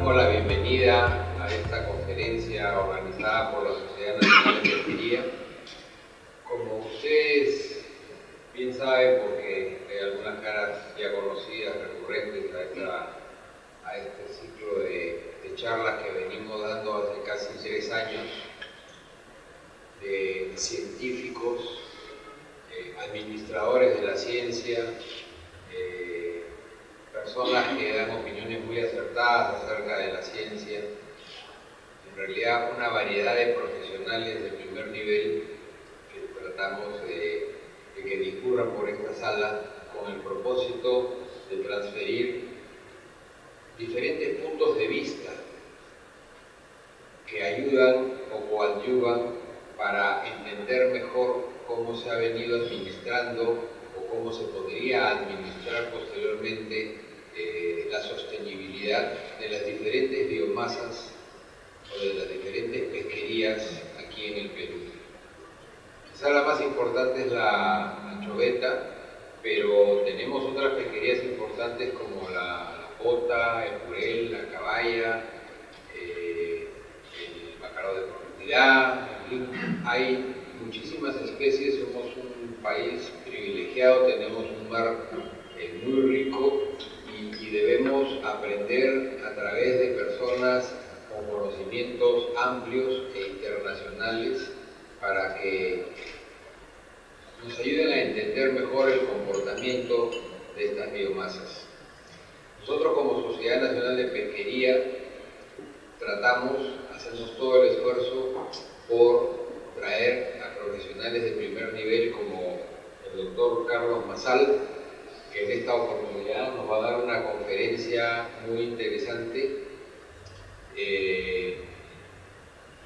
damos la bienvenida a esta conferencia organizada por la Sociedad Nacional de Pesquería. Como ustedes bien saben, porque hay algunas caras ya conocidas, recurrentes a este ciclo de charlas que venimos dando hace casi 3 años, de científicos, administradores de la ciencia, personas que dan opiniones muy acertadas acerca de la ciencia, en realidad una variedad de profesionales de primer nivel que tratamos de que discurran por esta sala con el propósito de transferir diferentes puntos de vista que ayudan o coadyuvan para entender mejor cómo se ha venido administrando o cómo se podría administrar posteriormente la sostenibilidad de las diferentes biomasas o de las diferentes pesquerías aquí en el Perú. Quizá la más importante es la anchoveta, pero tenemos otras pesquerías importantes como la pota, el jurel, la caballa, el bacalao de profundidad, en fin, hay muchísimas especies, somos un país privilegiado, tenemos un mar muy rico y debemos aprender a través de personas con conocimientos amplios e internacionales para que nos ayuden a entender mejor el comportamiento de estas biomasas. Nosotros como Sociedad Nacional de Pesquería hacemos todo el esfuerzo por traer a profesionales de primer nivel como el doctor Carlos Mazal, que en esta oportunidad nos va a dar una conferencia muy interesante,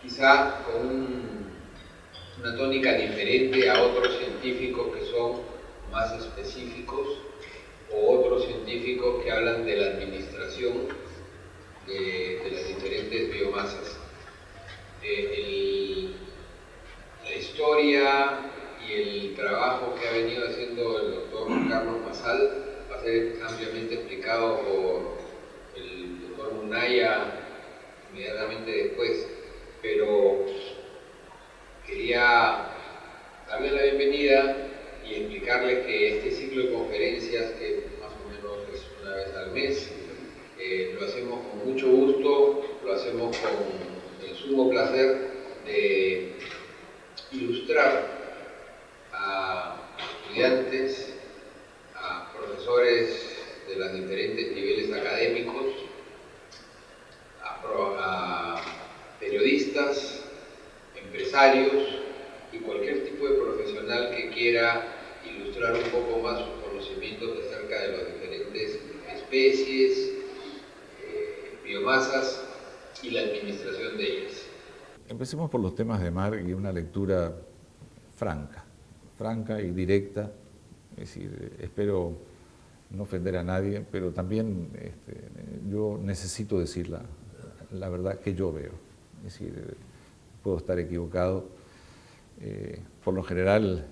quizá con una tónica diferente a otros científicos que son más específicos o otros científicos que hablan de la administración de las diferentes biomasas. La historia y el trabajo que ha venido haciendo el doctor Carlos Mazal va a ser ampliamente explicado por el doctor Munaya inmediatamente después, pero quería darle la bienvenida y explicarles que este ciclo de conferencias, que más o menos es una vez al mes, lo hacemos con mucho gusto, lo hacemos con el sumo placer de ilustrar a estudiantes, a profesores de los diferentes niveles académicos, a periodistas, empresarios y cualquier tipo de profesional que quiera ilustrar un poco más sus conocimientos acerca de las diferentes especies, biomasas y la administración de ellas. Empecemos por los temas de mar y una lectura franca y directa. Es decir, espero no ofender a nadie, pero también yo necesito decir la verdad que yo veo. Es decir, puedo estar equivocado. Por lo general,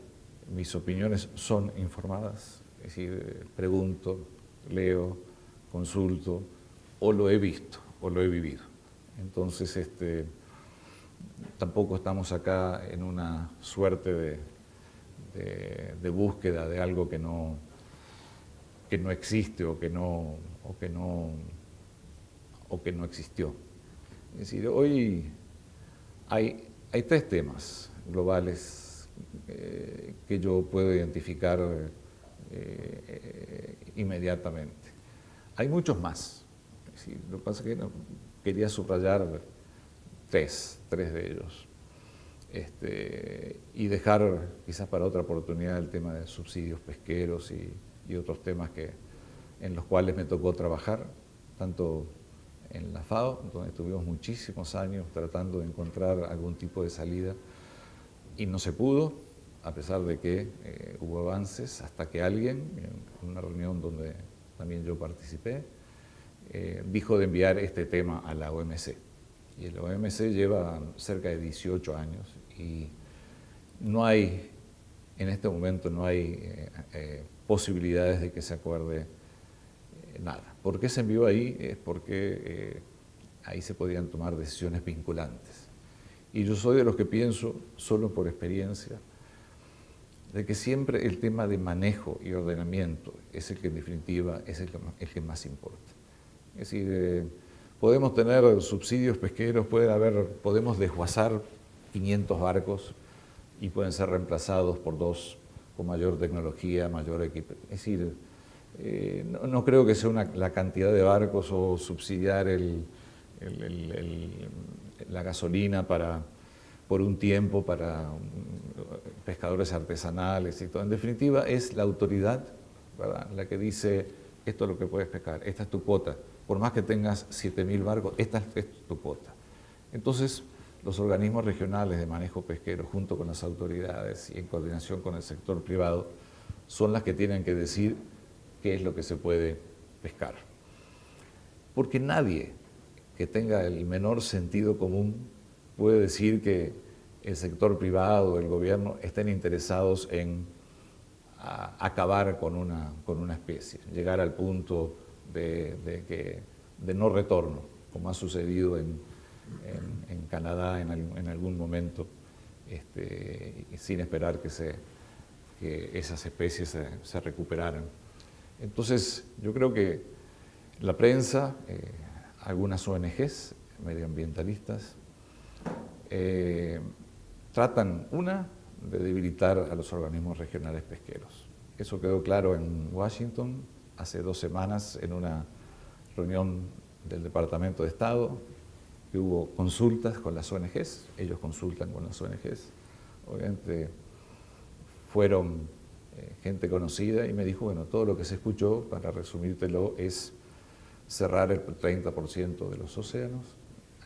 mis opiniones son informadas. Es decir, pregunto, leo, consulto, o lo he visto, o lo he vivido. Entonces, tampoco estamos acá en una suerte de búsqueda de algo que no existe o que no existió. Es decir, hoy hay 3 temas globales que yo puedo identificar inmediatamente. Hay muchos más. Es decir, lo que pasa es que quería subrayar 3 de ellos. Y dejar quizás para otra oportunidad el tema de subsidios pesqueros y otros temas en los cuales me tocó trabajar, tanto en la FAO, donde estuvimos muchísimos años tratando de encontrar algún tipo de salida y no se pudo, a pesar de que hubo avances, hasta que alguien, en una reunión donde también yo participé, dijo de enviar este tema a la OMC. Y la OMC lleva cerca de 18 años y en este momento no hay posibilidades de que se acuerde nada. ¿Por qué se envió ahí? Es porque ahí se podrían tomar decisiones vinculantes. Y yo soy de los que pienso, solo por experiencia, de que siempre el tema de manejo y ordenamiento es el que en definitiva es el que más importa. Es decir, podemos tener subsidios pesqueros, podemos desguazar 500 barcos y pueden ser reemplazados por 2 con mayor tecnología, mayor equipo. Es decir, no creo que sea la cantidad de barcos o subsidiar la gasolina por un tiempo para pescadores artesanales y todo. En definitiva, es la autoridad, ¿verdad?, la que dice, esto es lo que puedes pescar, esta es tu cuota. Por más que tengas 7.000 barcos, esta es tu cuota. Entonces, los organismos regionales de manejo pesquero, junto con las autoridades y en coordinación con el sector privado, son las que tienen que decir qué es lo que se puede pescar. Porque nadie que tenga el menor sentido común puede decir que el sector privado o el gobierno estén interesados en acabar con una especie, llegar al punto de no retorno, como ha sucedido en Canadá en algún momento, sin esperar que esas especies se recuperaran. Entonces, yo creo que la prensa, algunas ONGs medioambientalistas, tratan, de debilitar a los organismos regionales pesqueros. Eso quedó claro en Washington hace 2 semanas en una reunión del Departamento de Estado, que hubo consultas con las ONGs, ellos consultan con las ONGs, obviamente fueron gente conocida y me dijo, bueno, todo lo que se escuchó, para resumírtelo, es cerrar el 30% de los océanos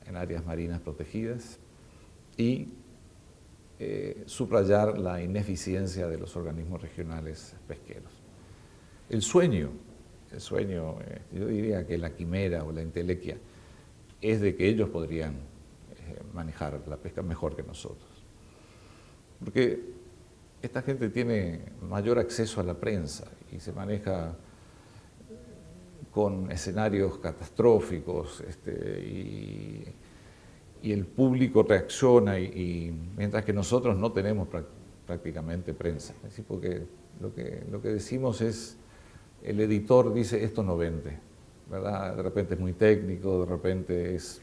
en áreas marinas protegidas y subrayar la ineficiencia de los organismos regionales pesqueros. El sueño, yo diría que la quimera o la entelequia, es de que ellos podrían manejar la pesca mejor que nosotros. Porque esta gente tiene mayor acceso a la prensa y se maneja con escenarios catastróficos y el público reacciona mientras que nosotros no tenemos prácticamente prensa. Es decir, porque lo que decimos es, el editor dice esto no vende, ¿verdad? De repente es muy técnico, de repente es...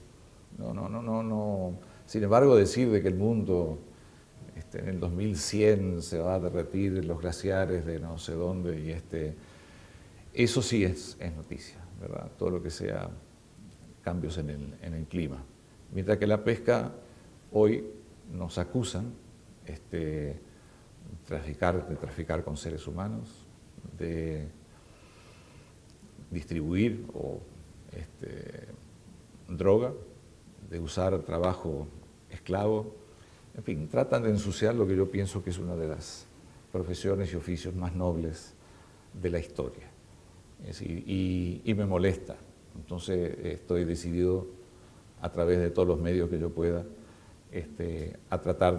No. Sin embargo, decir de que el mundo en el 2100 se va a derretir los glaciares de no sé dónde y eso sí es noticia, ¿verdad? Todo lo que sea cambios en el clima. Mientras que la pesca, hoy nos acusan de traficar con seres humanos, de distribuir droga, de usar trabajo esclavo. En fin, tratan de ensuciar lo que yo pienso que es una de las profesiones y oficios más nobles de la historia. Es decir, y me molesta. Entonces estoy decidido, a través de todos los medios que yo pueda, a tratar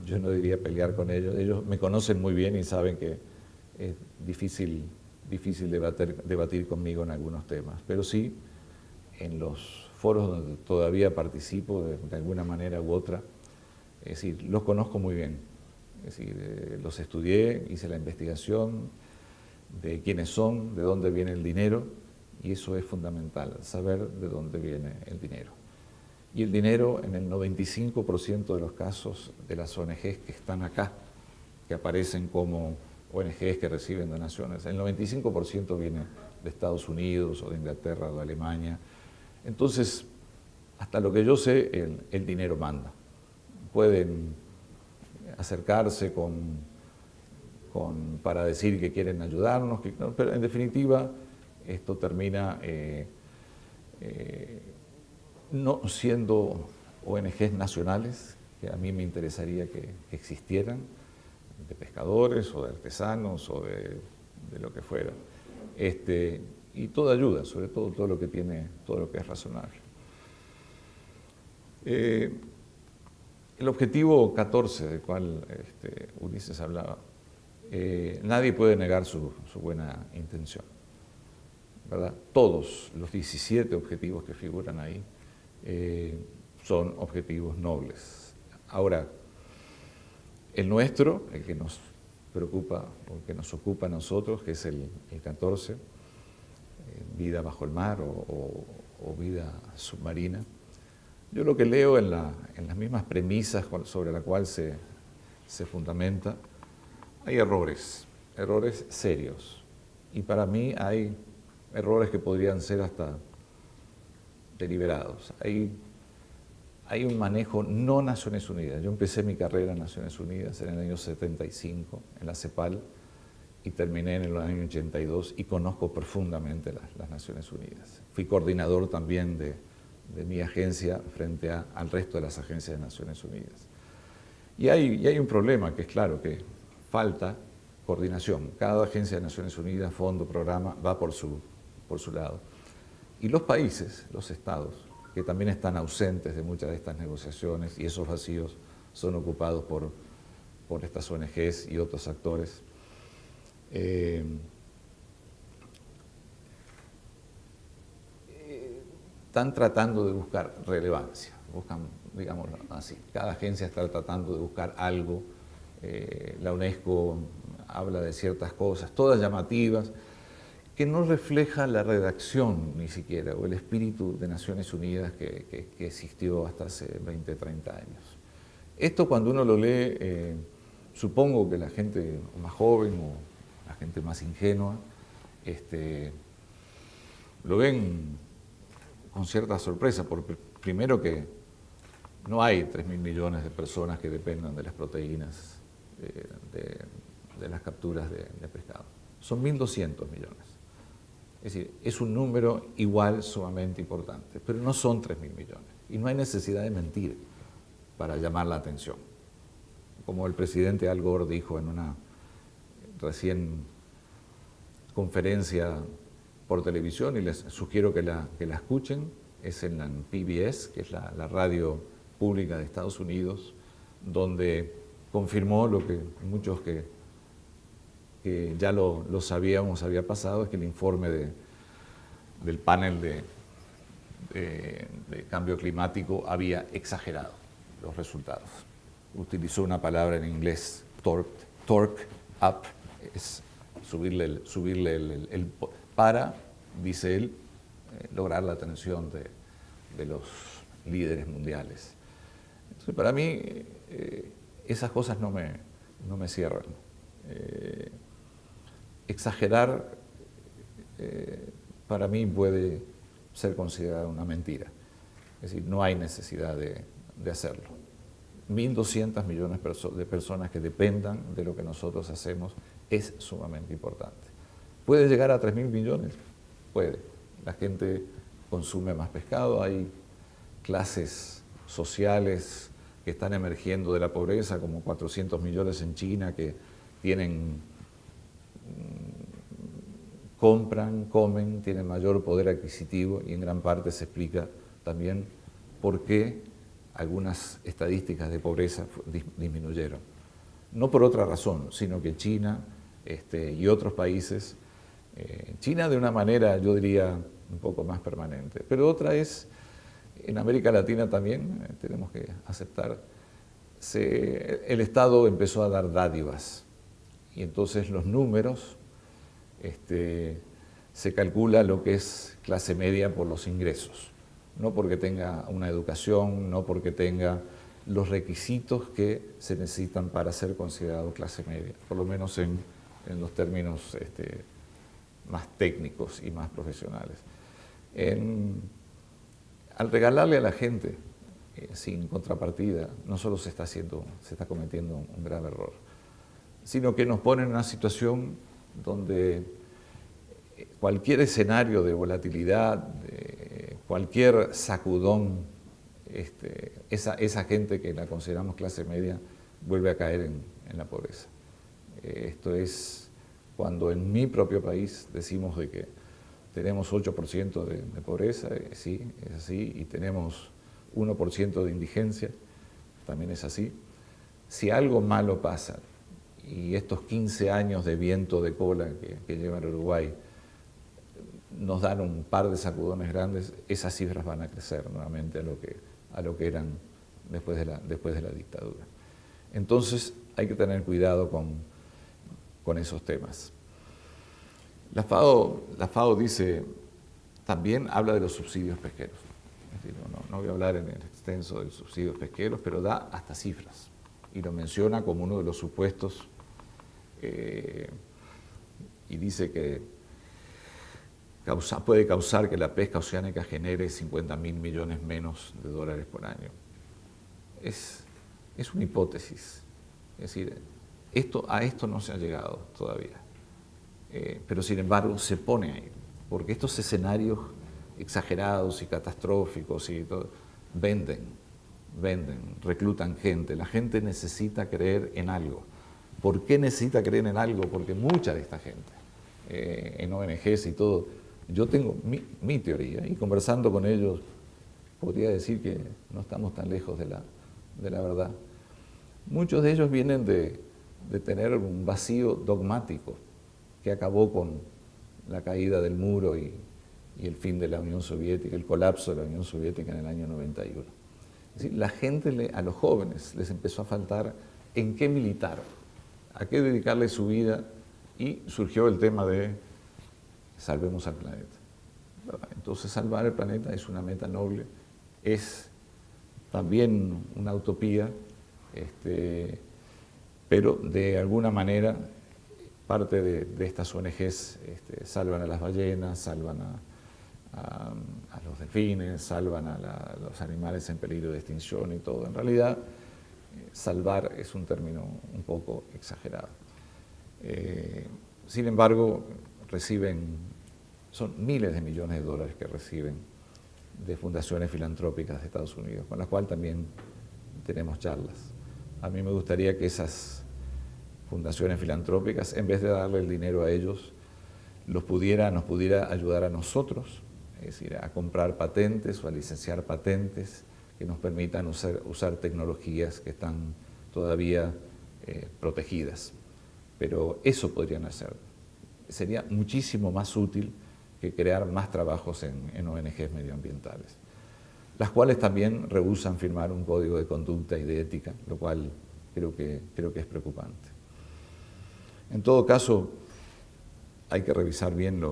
yo no diría pelear con ellos. Ellos me conocen muy bien y saben que es difícil debatir conmigo en algunos temas, pero sí en los foros donde todavía participo de alguna manera u otra, es decir, los conozco muy bien, es decir, los estudié, hice la investigación de quiénes son, de dónde viene el dinero, y eso es fundamental, saber de dónde viene el dinero. Y el dinero, en el 95% de los casos de las ONGs que están acá, que aparecen como ONGs que reciben donaciones, el 95% viene de Estados Unidos o de Inglaterra o de Alemania. Entonces, hasta lo que yo sé, el dinero manda. Pueden acercarse para decir que quieren ayudarnos, pero en definitiva esto termina no siendo ONGs nacionales, que a mí me interesaría que existieran, de pescadores o de artesanos o de lo que fuera. Y toda ayuda, sobre todo todo lo que es razonable. El objetivo 14, del cual Ulises hablaba, nadie puede negar su buena intención. ¿verdad? Todos los 17 objetivos que figuran ahí son objetivos nobles. Ahora, el nuestro, el que nos preocupa o el que nos ocupa a nosotros, que es el 14, vida bajo el mar o vida submarina, yo lo que leo en las mismas premisas sobre las cuales se fundamenta, hay errores serios. Y para mí hay errores que podrían ser hasta deliberados. Hay un manejo no Naciones Unidas. Yo empecé mi carrera en Naciones Unidas en el año 75, en la CEPAL, y terminé en el año 82 y conozco profundamente las Naciones Unidas. Fui coordinador también de mi agencia frente al resto de las agencias de Naciones Unidas. Y hay un problema que es claro, que falta coordinación. Cada agencia de Naciones Unidas, fondo, programa, va por su lado. Y los países, los estados, que también están ausentes de muchas de estas negociaciones, y esos vacíos son ocupados por estas ONGs y otros actores, están tratando de buscar relevancia, buscan, digámoslo así, cada agencia está tratando de buscar algo. La UNESCO habla de ciertas cosas, todas llamativas, que no refleja la redacción ni siquiera, o el espíritu de Naciones Unidas que existió hasta hace 20, 30 años. Esto cuando uno lo lee, supongo que la gente más joven o la gente más ingenua, lo ven con cierta sorpresa, porque primero que no hay 3.000 millones de personas que dependan de las proteínas de las capturas de pescado. Son 1.200 millones. Es decir, es un número igual sumamente importante, pero no son 3.000 millones. Y no hay necesidad de mentir para llamar la atención. Como el presidente Al Gore dijo en una recién conferencia por televisión, y les sugiero que la escuchen, es en la PBS, que es la radio pública de Estados Unidos, donde confirmó lo que muchos que ya lo sabíamos había pasado, es que el informe del panel de cambio climático había exagerado los resultados. Utilizó una palabra en inglés, torque up, es subirle para, dice él, lograr la atención de los líderes mundiales. Entonces, para mí, esas cosas no me cierran. Exagerar, para mí, puede ser considerado una mentira. Es decir, no hay necesidad de hacerlo. 1.200 millones de personas que dependan de lo que nosotros hacemos es sumamente importante. ¿Puede llegar a 3.000 millones? Puede. La gente consume más pescado, hay clases sociales que están emergiendo de la pobreza, como 400 millones en China que compran, comen, tienen mayor poder adquisitivo, y en gran parte se explica también por qué algunas estadísticas de pobreza disminuyeron. No por otra razón, sino que China y otros países, China de una manera, yo diría, un poco más permanente, pero otra es, en América Latina también, tenemos que aceptar, el Estado empezó a dar dádivas, y entonces los números, se calcula lo que es clase media por los ingresos, no porque tenga una educación, no porque tenga los requisitos que se necesitan para ser considerado clase media, por lo menos en los términos más técnicos y más profesionales. Al regalarle a la gente sin contrapartida, no solo se está cometiendo un grave error, sino que nos pone en una situación donde cualquier escenario de volatilidad, cualquier sacudón, esa gente que la consideramos clase media vuelve a caer en la pobreza. Esto es cuando en mi propio país decimos de que tenemos 8% de pobreza, sí, es así, y tenemos 1% de indigencia, también es así. Si algo malo pasa, y estos 15 años de viento de cola que lleva el Uruguay nos dan un par de sacudones grandes, esas cifras van a crecer nuevamente a lo que eran después de la dictadura. Entonces hay que tener cuidado con esos temas. La FAO dice, también habla de los subsidios pesqueros. Es decir, no voy a hablar en el extenso de subsidios pesqueros, pero da hasta cifras y lo menciona como uno de los supuestos y dice que puede causar que la pesca oceánica genere 50.000 millones menos de dólares por año. Es una hipótesis. Es decir, a esto no se ha llegado todavía. Pero sin embargo se pone ahí, porque estos escenarios exagerados y catastróficos y todo, venden, reclutan gente. La gente necesita creer en algo. ¿Por qué necesita creer en algo? Porque mucha de esta gente, en ONGs y todo, yo tengo mi teoría, y conversando con ellos podría decir que no estamos tan lejos de la verdad. Muchos de ellos vienen de tener un vacío dogmático que acabó con la caída del muro y el fin de la Unión Soviética, el colapso de la Unión Soviética en el año 91. Es decir, la gente, a los jóvenes, les empezó a faltar en qué militar, a qué dedicarle su vida, y surgió el tema de salvemos al planeta. Entonces salvar el planeta es una meta noble, es también una utopía, pero de alguna manera parte de estas ONGs salvan a las ballenas, salvan a los delfines, salvan a los animales en peligro de extinción y todo. En realidad, salvar es un término un poco exagerado. Sin embargo, son miles de millones de dólares que reciben de fundaciones filantrópicas de Estados Unidos, con las cuales también tenemos charlas. A mí me gustaría que esas fundaciones filantrópicas, en vez de darle el dinero a ellos, nos pudiera ayudar a nosotros, es decir, a comprar patentes o a licenciar patentes que nos permitan usar tecnologías que están todavía protegidas. Pero eso podrían hacer. Sería muchísimo más útil que crear más trabajos en ONGs medioambientales, las cuales también rehúsan firmar un código de conducta y de ética, lo cual creo que es preocupante. En todo caso, hay que revisar bien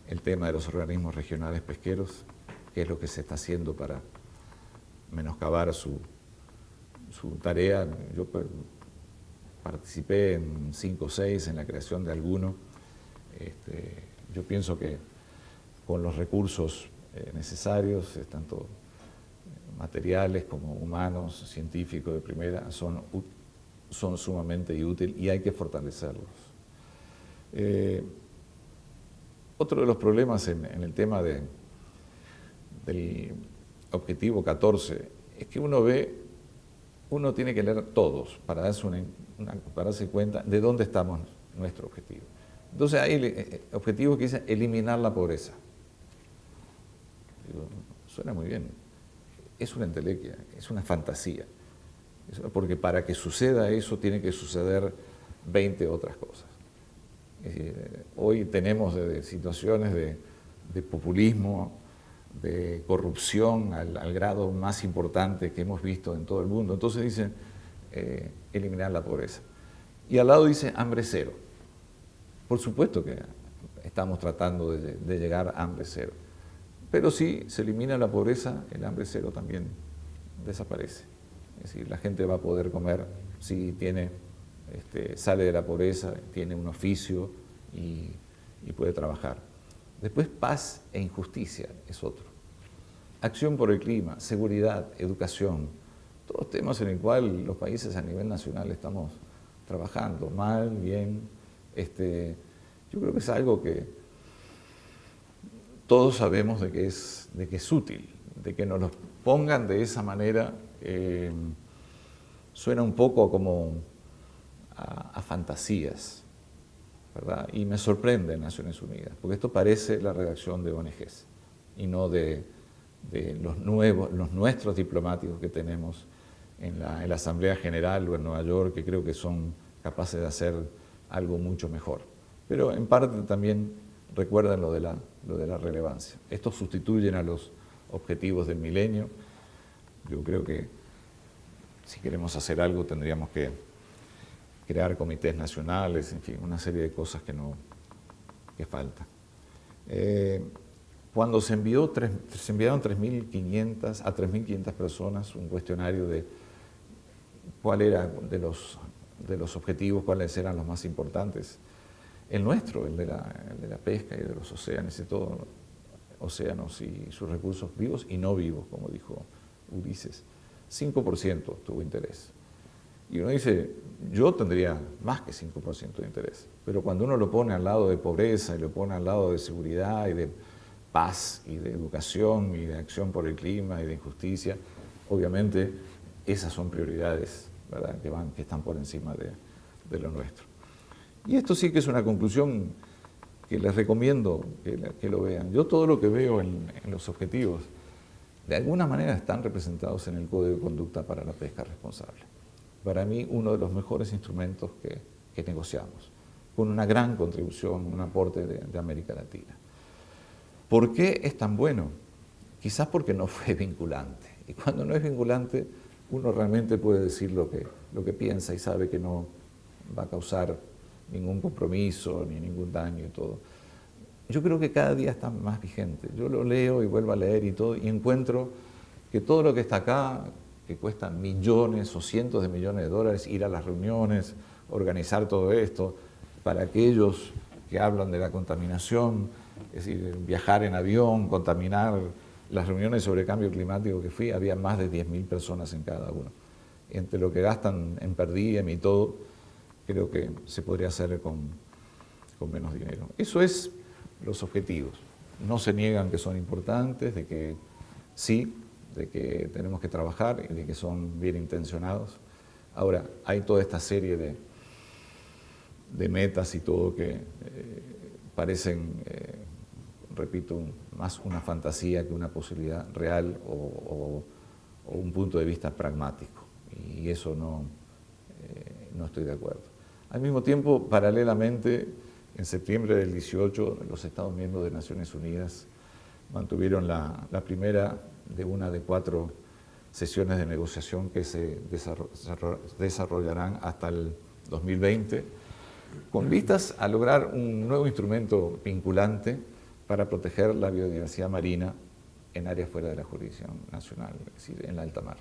el tema de los organismos regionales pesqueros, qué es lo que se está haciendo para menoscabar su tarea. Yo participé en 5 o 6 en la creación de alguno. Yo pienso que con los recursos necesarios, tanto materiales como humanos, científicos de primera, son sumamente útiles y hay que fortalecerlos. Otro de los problemas en el tema del objetivo 14 es que uno tiene que leer todos para darse cuenta de dónde estamos nuestro objetivo. Entonces hay objetivos que dicen eliminar la pobreza. Digo, suena muy bien. Es una entelequia, es una fantasía. Porque para que suceda eso tiene que suceder 20 otras cosas. Hoy tenemos situaciones de populismo, de corrupción al grado más importante que hemos visto en todo el mundo. Entonces dicen eliminar la pobreza. Y al lado dice hambre cero. Por supuesto que estamos tratando de llegar a hambre cero. Pero si se elimina la pobreza, el hambre cero también desaparece. Es decir, la gente va a poder comer si sale de la pobreza, tiene un oficio y puede trabajar. Después, paz e injusticia es otro. Acción por el clima, seguridad, educación, todos temas en los cuales los países a nivel nacional estamos trabajando, mal, bien. Yo creo que es algo que todos sabemos de que es útil, de que nos lo pongan de esa manera. Suena un poco como a fantasías, ¿verdad? Y me sorprende Naciones Unidas, porque esto parece la redacción de ONGs y no de los nuestros diplomáticos que tenemos en la Asamblea General o en Nueva York, que creo que son capaces de hacer algo mucho mejor. Pero en parte también recuerden lo de la relevancia. Estos sustituyen a los objetivos del milenio. Yo creo que si queremos hacer algo tendríamos que crear comités nacionales, en fin, una serie de cosas que faltan. Cuando se enviaron 3.500 a 3.500 personas un cuestionario de cuál era de los objetivos, cuáles eran los más importantes, el nuestro, el de la pesca y de los océanos y todo, océanos y sus recursos vivos y no vivos, como dijo Ulises, 5% tuvo interés. Y uno dice, yo tendría más que 5% de interés, pero cuando uno lo pone al lado de pobreza y lo pone al lado de seguridad y de paz y de educación y de acción por el clima y de injusticia, obviamente esas son prioridades, ¿verdad?, que están por encima de lo nuestro. Y esto sí que es una conclusión que les recomiendo que lo vean. Yo todo lo que veo en los objetivos, de alguna manera están representados en el Código de Conducta para la Pesca Responsable. Para mí, uno de los mejores instrumentos que negociamos, con una gran contribución, un aporte de América Latina. ¿Por qué es tan bueno? Quizás porque no fue vinculante. Y cuando no es vinculante, uno realmente puede decir lo que piensa y sabe que no va a causar ningún compromiso, ni ningún daño y todo. Yo creo que cada día está más vigente. Yo lo leo y vuelvo a leer y todo, y encuentro que todo lo que está acá, que cuesta millones o cientos de millones de dólares, ir a las reuniones, organizar todo esto, para aquellos que hablan de la contaminación, es decir, viajar en avión, contaminar. Las reuniones sobre cambio climático que fui, había más de 10.000 personas en cada uno. Entre lo que gastan en per diem y todo, creo que se podría hacer con menos dinero. Eso es los objetivos. No se niegan que son importantes, de que sí, de que tenemos que trabajar y de que son bien intencionados. Ahora, hay toda esta serie de metas y todo que parecen, repito, más una fantasía que una posibilidad real o un punto de vista pragmático. Y eso no estoy de acuerdo. Al mismo tiempo, paralelamente, en septiembre del 18, los Estados miembros de Naciones Unidas mantuvieron la primera de una de 4 sesiones de negociación que se desarrollarán hasta el 2020, con vistas a lograr un nuevo instrumento vinculante para proteger la biodiversidad marina en áreas fuera de la jurisdicción nacional, es decir, en la alta mar.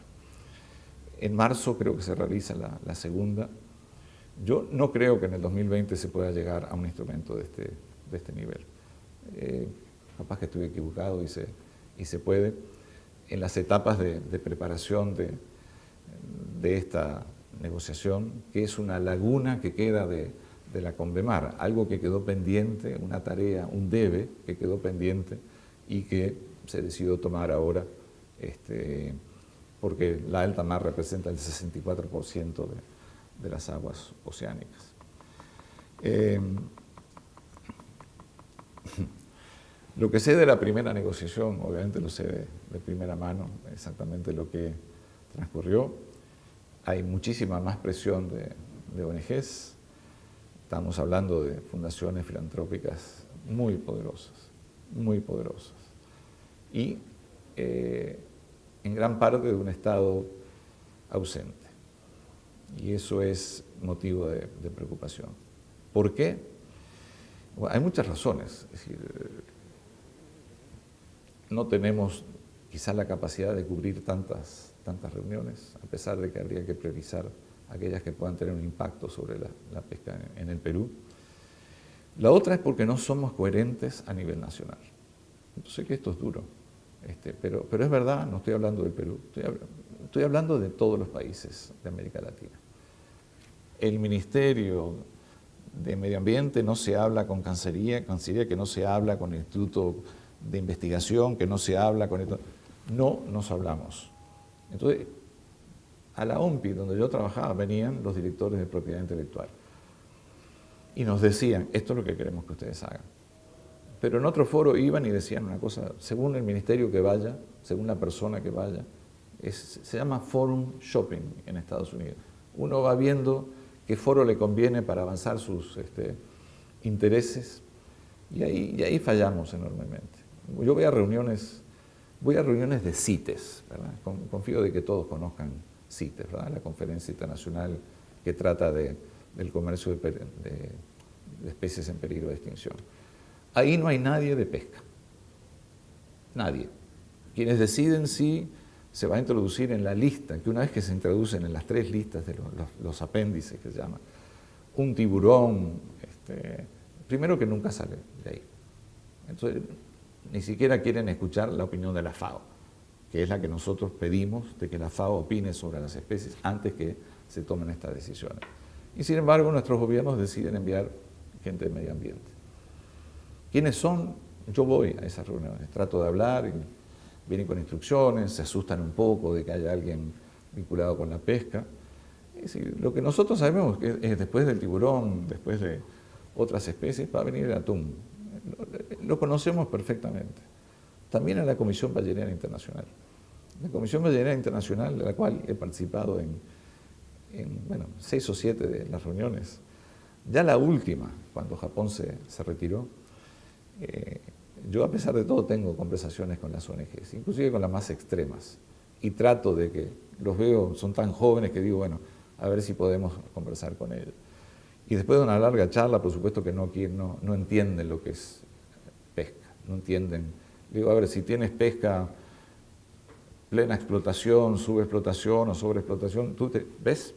En marzo creo que se realiza la segunda. Yo no creo que en el 2020 se pueda llegar a un instrumento de este nivel. Capaz que estoy equivocado y se puede. En las etapas de preparación de esta negociación, que es una laguna que queda de la Convemar, algo que quedó pendiente, una tarea, un debe que quedó pendiente y que se decidió tomar ahora, porque la alta mar representa el 64% de las aguas oceánicas. Lo que sé de la primera negociación, obviamente lo sé de primera mano, exactamente lo que transcurrió. Hay muchísima más presión de ONGs. Estamos hablando de fundaciones filantrópicas muy poderosas, y en gran parte de un Estado ausente. Y eso es motivo de preocupación. ¿Por qué? Bueno, hay muchas razones. Es decir, no tenemos quizás la capacidad de cubrir tantas reuniones, a pesar de que habría que priorizar aquellas que puedan tener un impacto sobre la pesca en el Perú. La otra es porque no somos coherentes a nivel nacional. Yo sé que esto es duro, pero es verdad, no estoy hablando del Perú, estoy hablando de todos los países de América Latina. El Ministerio de Medio Ambiente no se habla con Cancillería que no se habla con el Instituto de Investigación, que no se habla con esto. No nos hablamos. Entonces, a la OMPI, donde yo trabajaba, venían los directores de propiedad intelectual y nos decían, esto es lo que queremos que ustedes hagan. Pero en otro foro iban y decían una cosa, según el ministerio que vaya, según la persona que vaya, se llama forum shopping en Estados Unidos. Uno va viendo qué foro le conviene para avanzar sus intereses Y ahí fallamos enormemente. Yo voy a reuniones de CITES, ¿verdad? Confío de que todos conozcan CITES, ¿verdad? La conferencia internacional que trata del comercio de especies en peligro de extinción. Ahí no hay nadie de pesca. Nadie. Quienes deciden si se va a introducir en la lista, que una vez que se introducen en las 3 listas de los apéndices que se llaman, un tiburón, primero que nunca sale de ahí. Entonces, ni siquiera quieren escuchar la opinión de la FAO, que es la que nosotros pedimos de que la FAO opine sobre las especies antes que se tomen estas decisiones. Y sin embargo, nuestros gobiernos deciden enviar gente de medio ambiente. ¿Quiénes son? Yo voy a esas reuniones, trato de hablar, y vienen con instrucciones, se asustan un poco de que haya alguien vinculado con la pesca. Es decir, lo que nosotros sabemos es después del tiburón, después de otras especies, va a venir el atún. Lo conocemos perfectamente. También en la Comisión Ballenera Internacional. La Comisión Ballenera Internacional, de la cual he participado en 6 o 7 de las reuniones, ya la última, cuando Japón se retiró, yo a pesar de todo tengo conversaciones con las ONGs, inclusive con las más extremas, y trato de que los veo, son tan jóvenes que digo, bueno, a ver si podemos conversar con ellos. Y después de una larga charla, por supuesto que no entienden lo que es pesca, no entienden. Digo, a ver, si tienes pesca, plena explotación, subexplotación o sobreexplotación, ¿tú ves?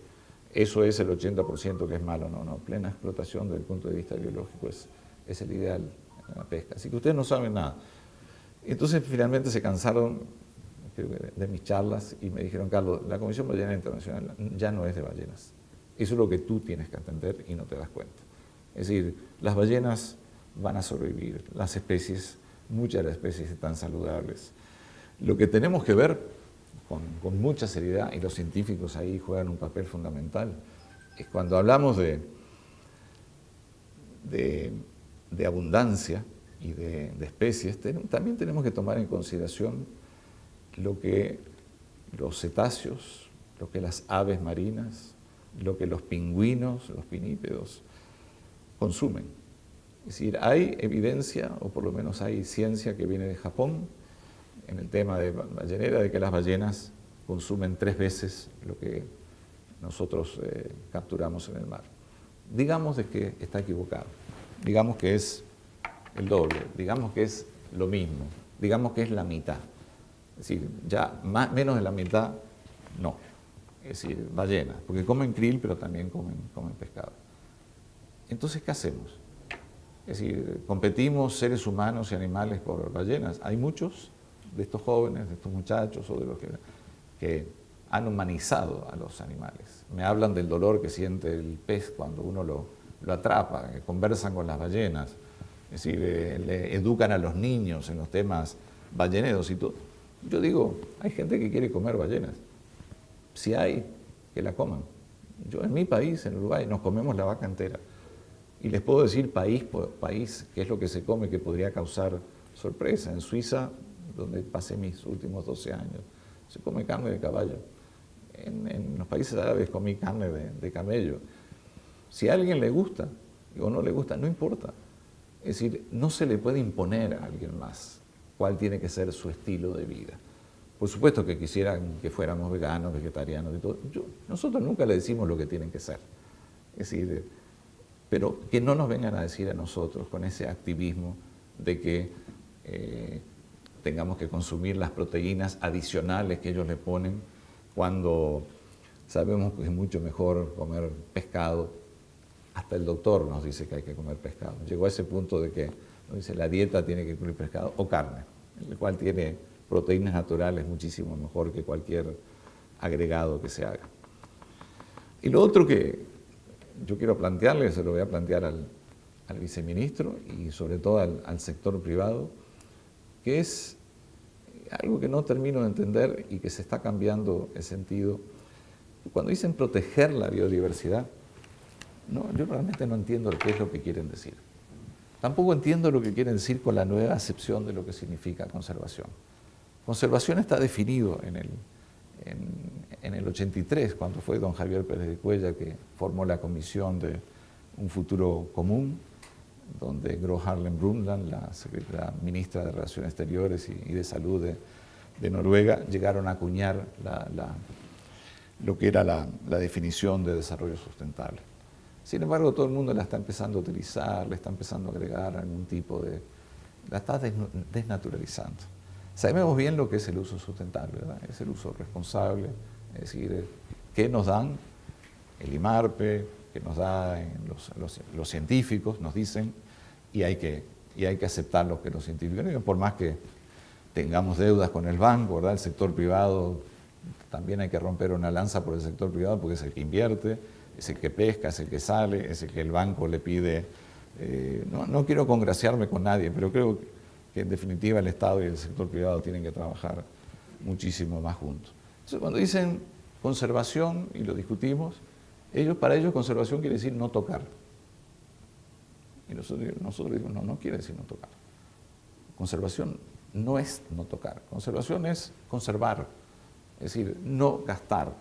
Eso es el 80% que es malo, no, plena explotación desde el punto de vista biológico es el ideal en la pesca. Así que ustedes no saben nada. Entonces finalmente se cansaron de mis charlas y me dijeron, Carlos, la Comisión Ballenera Internacional ya no es de ballenas. Eso es lo que tú tienes que entender y no te das cuenta. Es decir, las ballenas van a sobrevivir, las especies, muchas de las especies están saludables. Lo que tenemos que ver con mucha seriedad, y los científicos ahí juegan un papel fundamental, es cuando hablamos de abundancia y de especies, también tenemos que tomar en consideración lo que los cetáceos, lo que las aves marinas, lo que los pingüinos, los pinípedos, consumen. Es decir, hay evidencia, o por lo menos hay ciencia que viene de Japón, en el tema de ballenera, de que las ballenas consumen 3 veces lo que nosotros capturamos en el mar. Digamos de que está equivocado, digamos que es el doble, digamos que es lo mismo, digamos que es la mitad. Es decir, ya menos de la mitad, no. Es decir, ballenas, porque comen krill, pero también comen pescado. Entonces, ¿qué hacemos? Es decir, competimos seres humanos y animales por ballenas. Hay muchos de estos jóvenes, de estos muchachos o de los que han humanizado a los animales. Me hablan del dolor que siente el pez cuando uno lo atrapa, que conversan con las ballenas, es decir, le educan a los niños en los temas balleneros y todo. Yo digo, hay gente que quiere comer ballenas. Si hay, que la coman. Yo en mi país, en Uruguay, nos comemos la vaca entera. Y les puedo decir país por país qué es lo que se come que podría causar sorpresa. En Suiza, donde pasé mis últimos 12 años, se come carne de caballo. En los países árabes comí carne de camello. Si a alguien le gusta o no le gusta, no importa. Es decir, no se le puede imponer a alguien más cuál tiene que ser su estilo de vida. Por supuesto que quisieran que fuéramos veganos, vegetarianos y todo. Nosotros nunca le decimos lo que tienen que ser. Es decir, pero que no nos vengan a decir a nosotros con ese activismo de que tengamos que consumir las proteínas adicionales que ellos le ponen cuando sabemos que es mucho mejor comer pescado. Hasta el doctor nos dice que hay que comer pescado. Llegó a ese punto de que nos dice la dieta tiene que incluir pescado o carne, el cual tiene proteínas naturales muchísimo mejor que cualquier agregado que se haga. Y lo otro que yo quiero plantearle, se lo voy a plantear al viceministro y sobre todo al sector privado, que es algo que no termino de entender y que se está cambiando el sentido. Cuando dicen proteger la biodiversidad, yo realmente no entiendo qué es lo que quieren decir. Tampoco entiendo lo que quieren decir con la nueva acepción de lo que significa conservación. Conservación está definido en el 83, cuando fue don Javier Pérez de Cuéllar que formó la Comisión de un Futuro Común. donde Gro Harlem Brundtland, la ministra de Relaciones Exteriores y de Salud de Noruega, llegaron a acuñar lo que era la definición de desarrollo sustentable. Sin embargo, todo el mundo la está empezando a utilizar, le está empezando a agregar algún tipo de... la está desnaturalizando. Sabemos bien lo que es el uso sustentable, ¿verdad? Es el uso responsable, es decir, ¿qué nos dan? El IMARPE, que nos dan los científicos, nos dicen, y hay que aceptar lo que los científicos digan, por más que tengamos deudas con el banco, ¿verdad? El sector privado, también hay que romper una lanza por el sector privado porque es el que invierte, es el que pesca, es el que sale, es el que el banco le pide. No quiero congraciarme con nadie, pero creo que en definitiva el Estado y el sector privado tienen que trabajar muchísimo más juntos. Entonces, cuando dicen conservación, y lo discutimos, para ellos conservación quiere decir no tocar. Y nosotros decimos, no quiere decir no tocar. Conservación no es no tocar. Conservación es conservar, es decir, no gastar,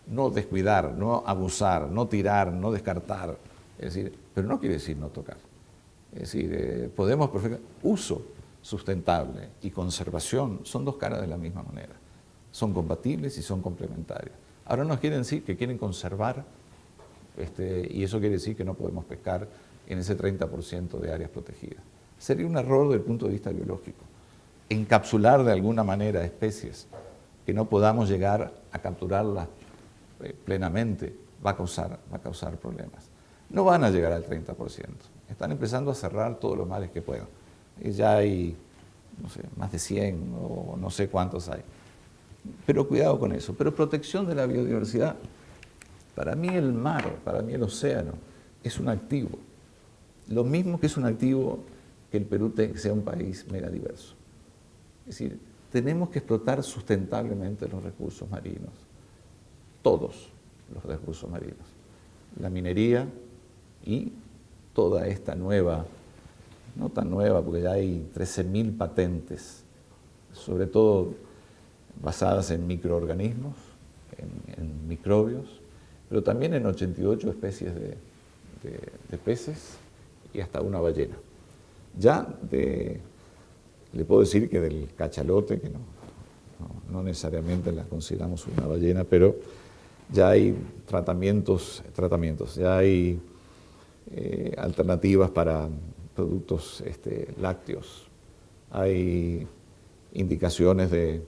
no descuidar, no abusar, no tirar, no descartar. Es decir, pero no quiere decir no tocar. Es decir, podemos perfectamente... Uso sustentable y conservación son dos caras de la misma moneda. Son compatibles y son complementarias. Ahora nos quieren decir que quieren conservar, y eso quiere decir que no podemos pescar en ese 30% de áreas protegidas. Sería un error desde el punto de vista biológico. Encapsular de alguna manera especies que no podamos llegar a capturarlas plenamente va a causar problemas. No van a llegar al 30%. Están empezando a cerrar todos los mares que puedan. Y ya hay, no sé, más de 100 o no sé cuántos hay. Pero cuidado con eso. Pero protección de la biodiversidad. Para mí el mar, para mí el océano, es un activo. Lo mismo que es un activo que el Perú sea un país megadiverso. Es decir, tenemos que explotar sustentablemente los recursos marinos. Todos los recursos marinos. La minería y toda esta nueva, no tan nueva porque ya hay 13.000 patentes, sobre todo basadas en microorganismos, en microbios, pero también en 88 especies de peces y hasta una ballena. Le puedo decir que del cachalote, que no necesariamente la consideramos una ballena, pero ya hay tratamientos, ya hay alternativas para productos lácteos, hay indicaciones de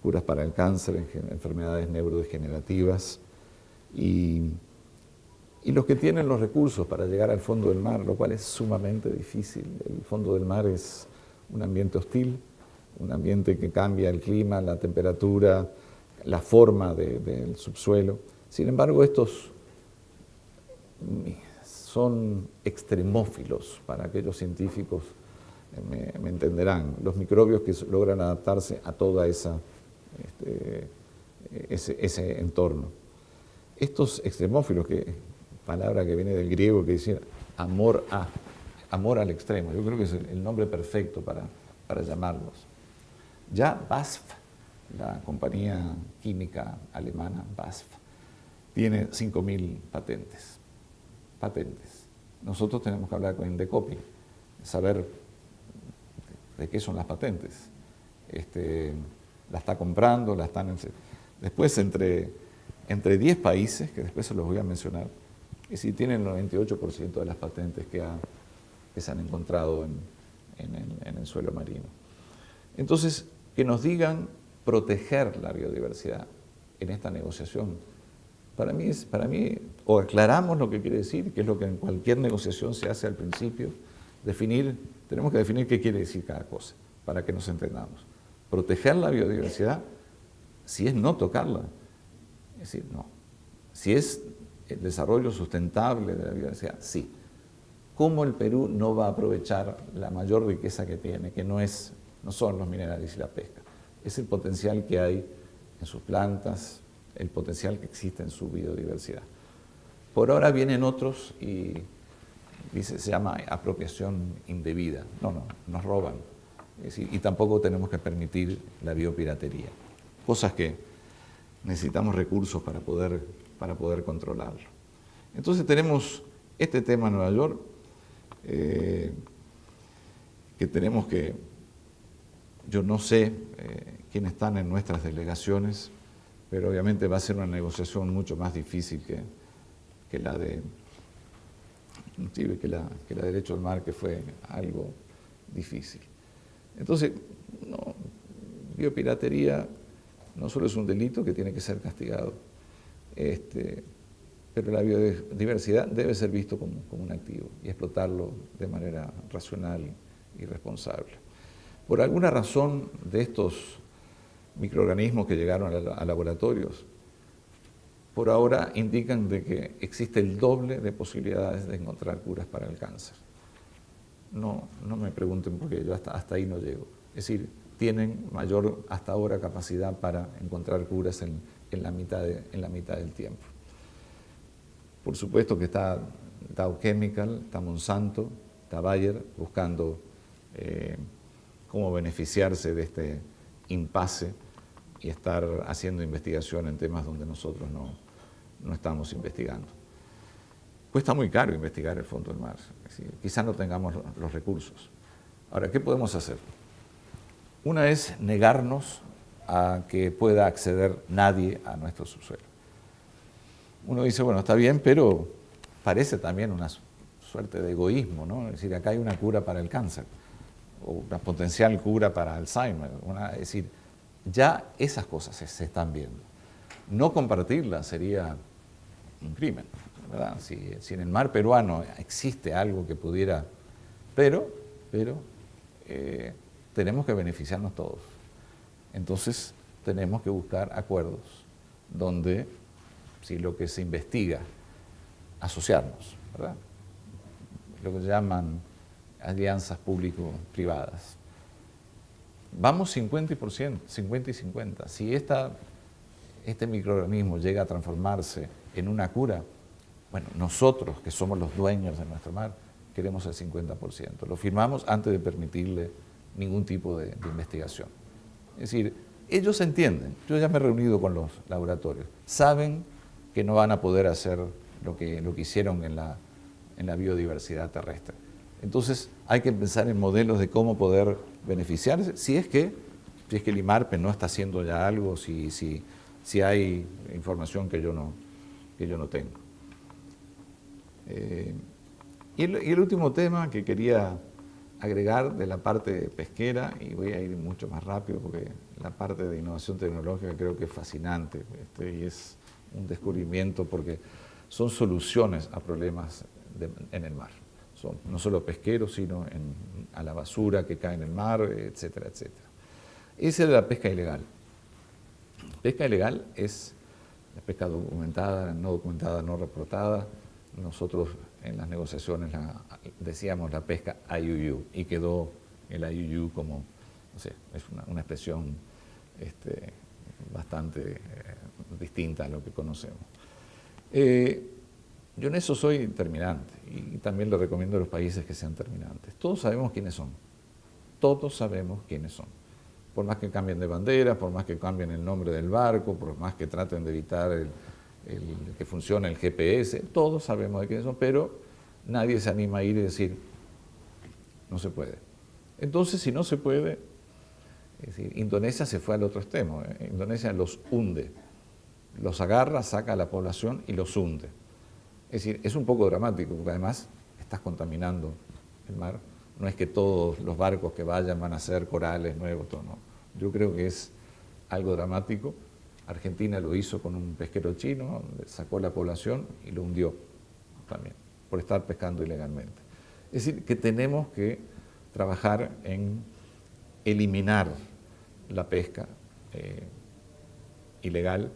curas para el cáncer, enfermedades neurodegenerativas, y los que tienen los recursos para llegar al fondo del mar, lo cual es sumamente difícil. El fondo del mar es un ambiente hostil, un ambiente que cambia el clima, la temperatura, la forma del subsuelo. Sin embargo, estos son extremófilos, para aquellos científicos me entenderán, los microbios que logran adaptarse a toda ese entorno. Estos extremófilos, palabra que viene del griego que dice amor al extremo, yo creo que es el nombre perfecto para llamarlos. Ya BASF, la compañía química alemana BASF, tiene 5.000 patentes. Nosotros tenemos que hablar con Indecopi, saber de qué son las patentes. La está comprando, Después, entre 10 países, que después se los voy a mencionar, y si tienen el 98% de las patentes que se han encontrado en el suelo marino. Entonces, que nos digan proteger la biodiversidad en esta negociación, para mí, o aclaramos lo que quiere decir, que es lo que en cualquier negociación se hace al principio, tenemos que definir qué quiere decir cada cosa, para que nos entendamos. Proteger la biodiversidad, si es no tocarla, es decir, no. Si es el desarrollo sustentable de la biodiversidad, sí. ¿Cómo el Perú no va a aprovechar la mayor riqueza que tiene, que no son los minerales y la pesca? Es el potencial que hay en sus plantas, el potencial que existe en su biodiversidad. Por ahora vienen otros y se llama apropiación indebida. No, nos roban. Es decir, y tampoco tenemos que permitir la biopiratería. Cosas que necesitamos recursos para poder controlarlo. Entonces tenemos este tema en Nueva York que tenemos que, yo no sé quiénes están en nuestras delegaciones, pero obviamente va a ser una negociación mucho más difícil que la de, inclusive que la derecho al mar, que fue algo difícil. Entonces, no, biopiratería no solo es un delito que tiene que ser castigado, pero la biodiversidad debe ser visto como un activo y explotarlo de manera racional y responsable. Por alguna razón de estos microorganismos que llegaron a laboratorios, por ahora indican de que existe el doble de posibilidades de encontrar curas para el cáncer. No me pregunten por qué, yo hasta ahí no llego. Es decir, tienen mayor hasta ahora capacidad para encontrar curas en la mitad del tiempo. Por supuesto que está Dow Chemical, está Monsanto, está Bayer buscando cómo beneficiarse de este impasse y estar haciendo investigación en temas donde nosotros no estamos investigando. Cuesta muy caro investigar el fondo del mar, es decir, quizás no tengamos los recursos. Ahora, ¿qué podemos hacer? Una es negarnos a que pueda acceder nadie a nuestro subsuelo. Uno dice, bueno, está bien, pero parece también una suerte de egoísmo, ¿no? Es decir, acá hay una cura para el cáncer, o una potencial cura para Alzheimer. Es decir, ya esas cosas se están viendo. No compartirlas sería un crimen, ¿verdad? Si en el mar peruano existe algo que pudiera, pero tenemos que beneficiarnos todos. Entonces tenemos que buscar acuerdos donde, si lo que se investiga, asociarnos, ¿verdad? Lo que llaman alianzas público-privadas. Vamos 50% y 50. Si este microorganismo llega a transformarse en una cura, bueno, nosotros que somos los dueños de nuestro mar, queremos el 50%. Lo firmamos antes de permitirle ningún tipo de investigación. Es decir, ellos entienden, yo ya me he reunido con los laboratorios, saben que no van a poder hacer lo que hicieron en la biodiversidad terrestre. Entonces hay que pensar en modelos de cómo poder beneficiarse, si es que el IMARPE no está haciendo ya algo, si hay información que yo no tengo. Y el último tema que quería agregar de la parte pesquera, y voy a ir mucho más rápido porque la parte de innovación tecnológica creo que es fascinante, y es un descubrimiento porque son soluciones a problemas en el mar. Son no solo pesqueros, sino a la basura que cae en el mar, etcétera, etcétera. Esa es la pesca ilegal. Pesca ilegal es la pesca documentada, no documentada, no reportada. Nosotros en las negociaciones decíamos la pesca IUU y quedó el IUU como, no sé, es una expresión bastante distinta a lo que conocemos. Yo en eso soy terminante y también le recomiendo a los países que sean terminantes. Todos sabemos quiénes son. Todos sabemos quiénes son. Por más que cambien de bandera, por más que cambien el nombre del barco, por más que traten de evitar que funcione el GPS, todos sabemos de quiénes son, pero nadie se anima a ir y decir, no se puede. Entonces, si no se puede, es decir, Indonesia se fue al otro extremo. Indonesia los hunde, los agarra, saca a la población y los hunde. Es decir, es un poco dramático, porque además estás contaminando el mar. No es que todos los barcos que vayan van a ser corales nuevos, todo, no. Yo creo que es algo dramático. Argentina lo hizo con un pesquero chino, sacó la población y lo hundió también, por estar pescando ilegalmente. Es decir, que tenemos que trabajar en eliminar la pesca ilegal,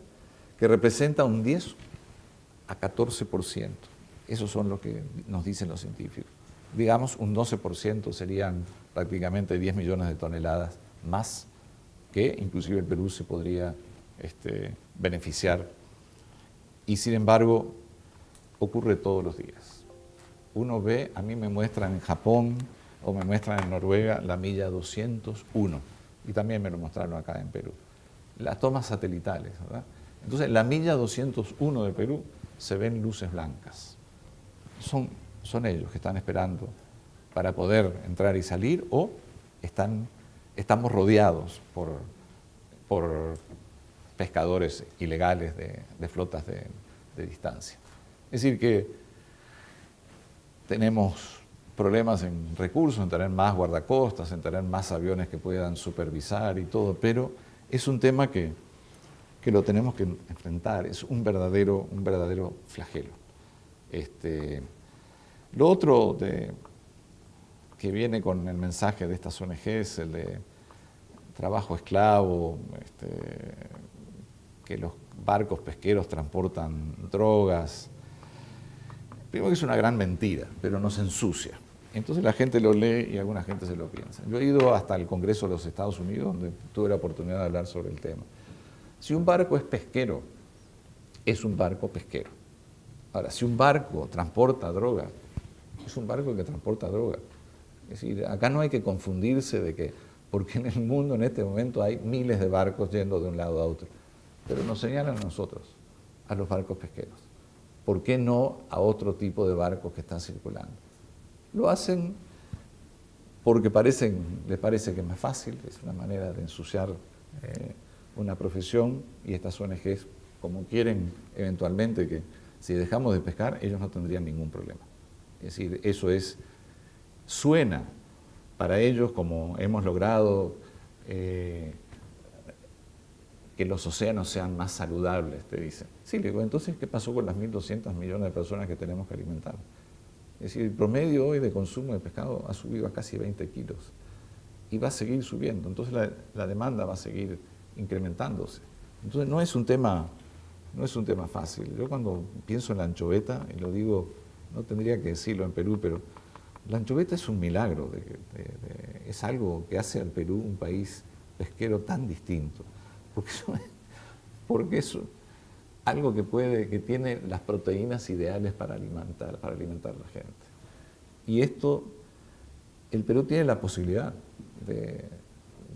que representa un 10 a 14%. Esos son lo que nos dicen los científicos. Digamos, un 12% serían prácticamente 10 millones de toneladas más, que inclusive el Perú se podría beneficiar. Y sin embargo, ocurre todos los días. Uno ve, a mí me muestran en Japón o me muestran en Noruega la milla 201, y también me lo mostraron acá en Perú. Las tomas satelitales, ¿verdad? Entonces, la milla 201 de Perú se ven luces blancas. Son ellos que están esperando para poder entrar y salir, o estamos rodeados por pescadores ilegales de flotas de distancia. Es decir que tenemos problemas en recursos, en tener más guardacostas, en tener más aviones que puedan supervisar y todo, pero es un tema que lo tenemos que enfrentar, es un verdadero flagelo. Lo otro que viene con el mensaje de estas ONGs, el de trabajo esclavo, que los barcos pesqueros transportan drogas. Primero que es una gran mentira, pero nos ensucia. Entonces la gente lo lee y alguna gente se lo piensa. Yo he ido hasta el Congreso de los Estados Unidos, donde tuve la oportunidad de hablar sobre el tema. Si un barco es pesquero, es un barco pesquero. Ahora, si un barco transporta droga, es un barco que transporta droga. Es decir, acá no hay que confundirse de que, porque en el mundo en este momento hay miles de barcos yendo de un lado a otro, pero nos señalan a nosotros, a los barcos pesqueros. ¿Por qué no a otro tipo de barcos que están circulando? Lo hacen porque les parece que es más fácil, es una manera de ensuciar una profesión, y estas ONGs, como quieren eventualmente que si dejamos de pescar, ellos no tendrían ningún problema. Es decir, eso suena para ellos como hemos logrado que los océanos sean más saludables, te dicen. Sí, le digo, entonces, ¿qué pasó con las 1.200 millones de personas que tenemos que alimentar? Es decir, el promedio hoy de consumo de pescado ha subido a casi 20 kilos y va a seguir subiendo. Entonces la demanda va a seguir incrementándose. Entonces no es un tema fácil. Yo cuando pienso en la anchoveta, y lo digo, no tendría que decirlo en Perú, pero la anchoveta es un milagro, es algo que hace al Perú un país pesquero tan distinto, porque es algo que tiene las proteínas ideales para alimentar a la gente. Y el Perú tiene la posibilidad de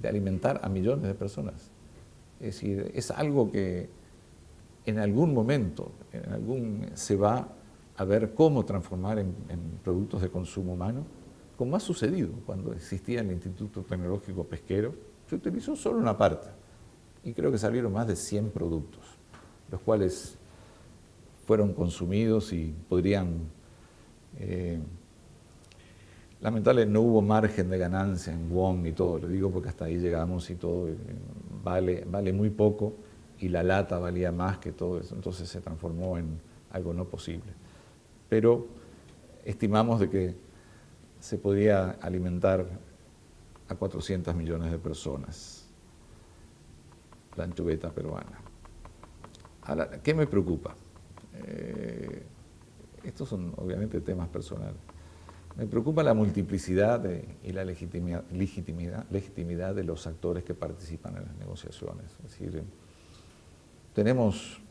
alimentar a millones de personas. Es decir, es algo que en algún momento se va a ver cómo transformar en productos de consumo humano, como ha sucedido cuando existía el Instituto Tecnológico Pesquero. Se utilizó solo una parte y creo que salieron más de 100 productos, los cuales fueron consumidos y podrían... lamentablemente no hubo margen de ganancia en won y todo, lo digo porque hasta ahí llegamos y todo vale muy poco, y la lata valía más que todo eso, entonces se transformó en algo no posible. Pero estimamos de que se podía alimentar a 400 millones de personas la anchoveta peruana. Ahora, ¿qué me preocupa? Estos son obviamente temas personales. Me preocupa la multiplicidad y la legitimidad de los actores que participan en las negociaciones. Es decir, tenemos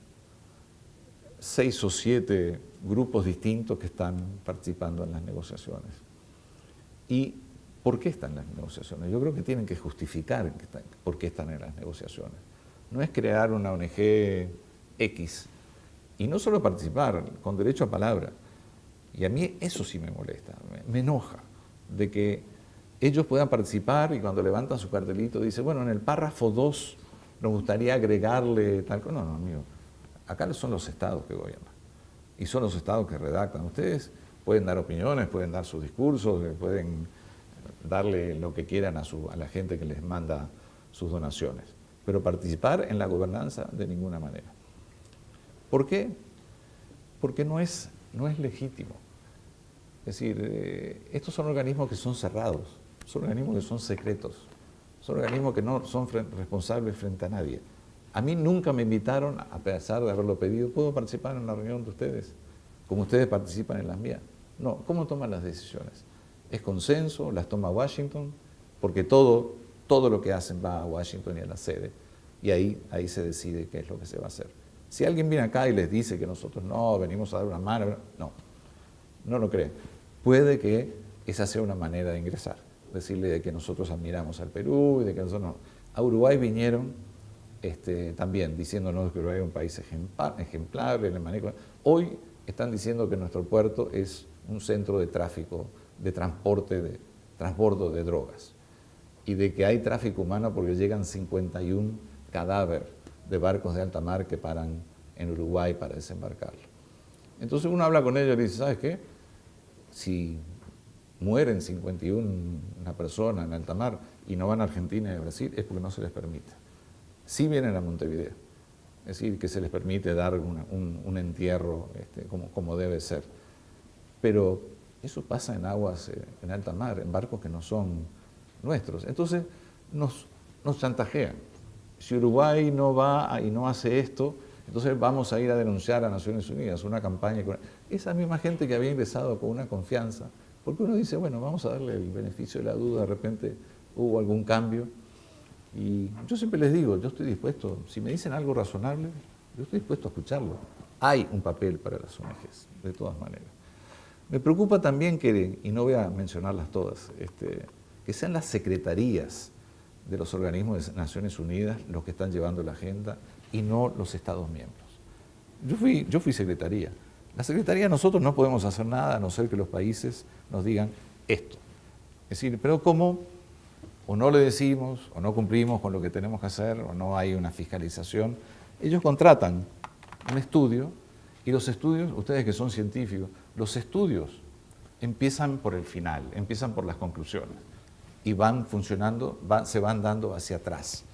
6 o 7 grupos distintos que están participando en las negociaciones. ¿Y por qué están en las negociaciones? Yo creo que tienen que justificar por qué están en las negociaciones. No es crear una ONG X, y no solo participar, con derecho a palabra. Y a mí eso sí me molesta, me enoja, de que ellos puedan participar y cuando levantan su cartelito dice, bueno, en el párrafo 2 nos gustaría agregarle tal cosa. No, amigo, acá son los estados que gobiernan y son los estados que redactan. Ustedes pueden dar opiniones, pueden dar sus discursos, pueden darle lo que quieran a la gente que les manda sus donaciones, pero participar en la gobernanza de ninguna manera. ¿Por qué? Porque no es legítimo. Es decir, estos son organismos que son cerrados, son organismos que son secretos, son organismos que no son responsables frente a nadie. A mí nunca me invitaron, a pesar de haberlo pedido, ¿puedo participar en la reunión de ustedes? Como ustedes participan en las mías. No, ¿cómo toman las decisiones? ¿Es consenso? ¿Las toma Washington? Porque todo lo que hacen va a Washington y a la sede, y ahí se decide qué es lo que se va a hacer. Si alguien viene acá y les dice que nosotros no, venimos a dar una mano, no lo creen. Puede que esa sea una manera de ingresar, decirle de que nosotros admiramos al Perú y de que nosotros no. A Uruguay vinieron también diciéndonos que Uruguay es un país ejemplar en el manejo. Hoy están diciendo que nuestro puerto es un centro de tráfico de transbordo de drogas y de que hay tráfico humano porque llegan 51 cadáveres de barcos de alta mar que paran en Uruguay para desembarcarlo. Entonces uno habla con ellos y dice, ¿sabes qué? Si mueren 51 personas en alta mar y no van a Argentina y a Brasil, es porque no se les permite. Sí vienen a Montevideo, es decir, que se les permite dar un entierro como debe ser. Pero eso pasa en aguas en alta mar, en barcos que no son nuestros. Entonces nos chantajean. Si Uruguay no va y no hace esto, entonces vamos a ir a denunciar a Naciones Unidas, una campaña. Esa misma gente que había ingresado con una confianza, porque uno dice, bueno, vamos a darle el beneficio de la duda, de repente hubo algún cambio. Y yo siempre les digo, yo estoy dispuesto, si me dicen algo razonable, yo estoy dispuesto a escucharlo. Hay un papel para las ONGs, de todas maneras. Me preocupa también que, y no voy a mencionarlas todas, que sean las secretarías de los organismos de Naciones Unidas los que están llevando la agenda y no los Estados miembros. Yo fui secretaría. La secretaría nosotros no podemos hacer nada a no ser que los países nos digan esto. Es decir, pero ¿cómo? O no le decimos, o no cumplimos con lo que tenemos que hacer, o no hay una fiscalización. Ellos contratan un estudio y los estudios, ustedes que son científicos, los estudios empiezan por el final, empiezan por las conclusiones y van funcionando, se van dando hacia atrás.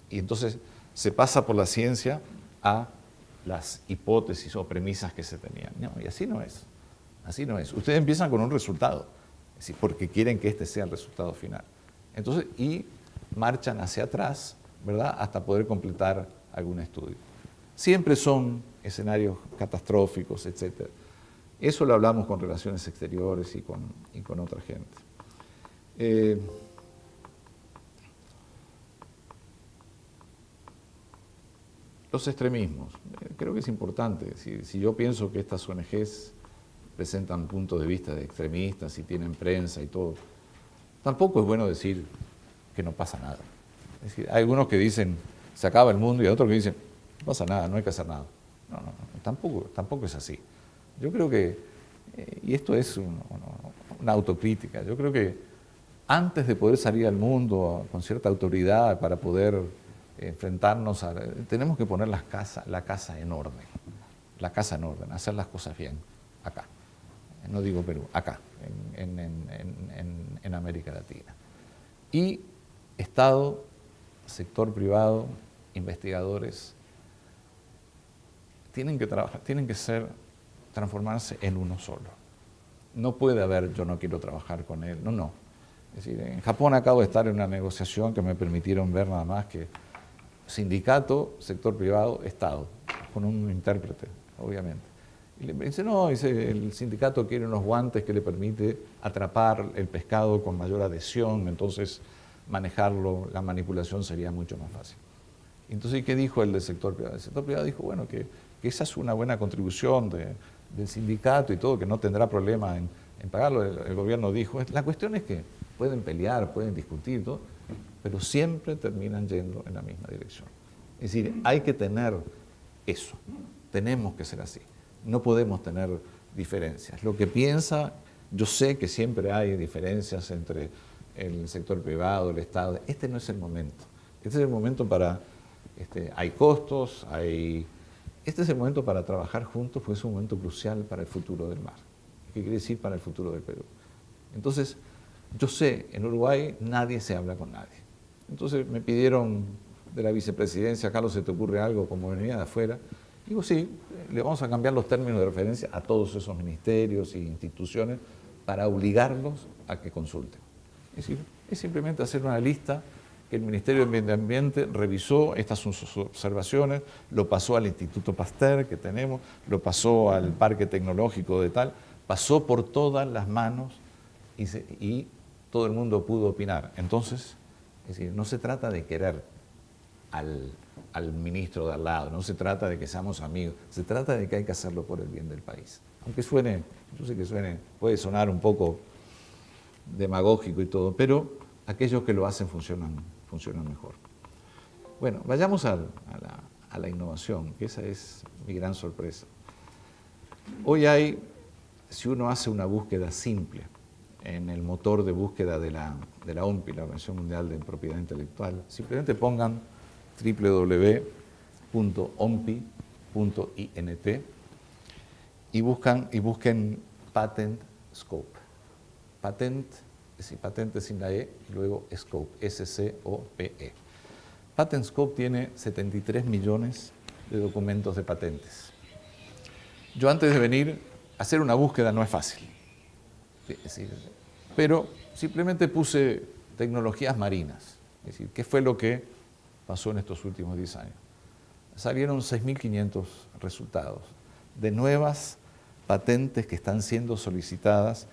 Y entonces se pasa por la ciencia a las hipótesis o premisas que se tenían. No, y así no es. Así no es. Ustedes empiezan con un resultado, es decir, porque quieren que este sea el resultado final. Entonces, y marchan hacia atrás, ¿verdad?, hasta poder completar algún estudio. Siempre son escenarios catastróficos, etc. Eso lo hablamos con Relaciones Exteriores y con otra gente. Los extremismos. Creo que es importante. Si yo pienso que estas ONGs presentan puntos de vista de extremistas y tienen prensa y todo, tampoco es bueno decir que no pasa nada. Es decir, hay algunos que dicen, se acaba el mundo, y hay otros que dicen, no pasa nada, no hay que hacer nada. No, tampoco es así. Yo creo que, y esto es una autocrítica, yo creo que antes de poder salir al mundo con cierta autoridad para poder enfrentarnos tenemos que poner la casa en orden. La casa en orden, hacer las cosas bien, acá. No digo Perú, acá, en América Latina. Y Estado, sector privado, investigadores, tienen que trabajar, transformarse en uno solo. No puede haber, yo no quiero trabajar con él, no. Es decir, en Japón acabo de estar en una negociación que me permitieron ver nada más que sindicato, sector privado, Estado, con un intérprete, obviamente. Y le dice, no, el sindicato quiere unos guantes que le permite atrapar el pescado con mayor adhesión, entonces manejarlo, la manipulación sería mucho más fácil. Entonces, ¿qué dijo el del sector privado? El sector privado dijo, bueno, que esa es una buena contribución del sindicato y todo, que no tendrá problema en pagarlo. El gobierno dijo, la cuestión es que pueden pelear, pueden discutir, todo, pero siempre terminan yendo en la misma dirección. Es decir, hay que tener eso, tenemos que ser así. No podemos tener diferencias. Lo que piensa, yo sé que siempre hay diferencias entre el sector privado, el Estado. Este no es el momento. Este es el momento para, hay costos, este es el momento para trabajar juntos, porque es un momento crucial para el futuro del mar. ¿Qué quiere decir para el futuro del Perú? Entonces, yo sé, en Uruguay nadie se habla con nadie. Entonces me pidieron de la vicepresidencia, Carlos, ¿se te ocurre algo como venía de afuera? Digo, sí, le vamos a cambiar los términos de referencia a todos esos ministerios e instituciones para obligarlos a que consulten. Es decir, es simplemente hacer una lista que el Ministerio de Medio Ambiente revisó, estas son sus observaciones, lo pasó al Instituto Pasteur que tenemos, lo pasó al Parque Tecnológico de tal, pasó por todas las manos y todo el mundo pudo opinar. Entonces, es decir, no se trata de querer al ministro de al lado, no se trata de que seamos amigos, se trata de que hay que hacerlo por el bien del país. Aunque suene, yo sé que puede sonar un poco demagógico y todo, pero aquellos que lo hacen funcionan mejor. Bueno, vayamos a la innovación, que esa es mi gran sorpresa. Hoy si uno hace una búsqueda simple en el motor de búsqueda de la OMPI, la Organización Mundial de Propiedad Intelectual. Simplemente pongan www.ompi.int y busquen Patent Scope. Patent, es decir, patente sin la E, y luego Scope, S-C-O-P-E. Patent Scope tiene 73 millones de documentos de patentes. Yo antes de venir, hacer una búsqueda no es fácil. Es decir, pero simplemente puse tecnologías marinas. Es decir, ¿qué fue lo que pasó en estos últimos 10 años? Salieron 6.500 resultados de nuevas patentes que están siendo solicitadas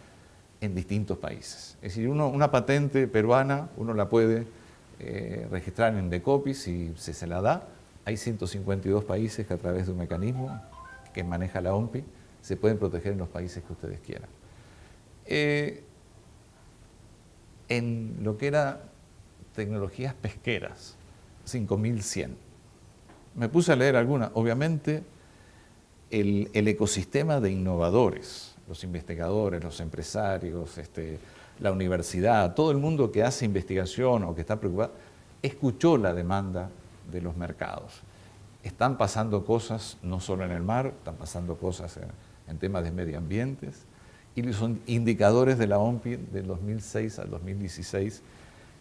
en distintos países. Es decir, una patente peruana, uno la puede registrar en Decopis si se la da. Hay 152 países que a través de un mecanismo que maneja la OMPI se pueden proteger en los países que ustedes quieran. En lo que era tecnologías pesqueras, 5.100. Me puse a leer algunas. Obviamente, el ecosistema de innovadores, los investigadores, los empresarios, la universidad, todo el mundo que hace investigación o que está preocupado, escuchó la demanda de los mercados. Están pasando cosas no solo en el mar, están pasando cosas en temas de medio ambiente, y los indicadores de la OMPI del 2006 al 2016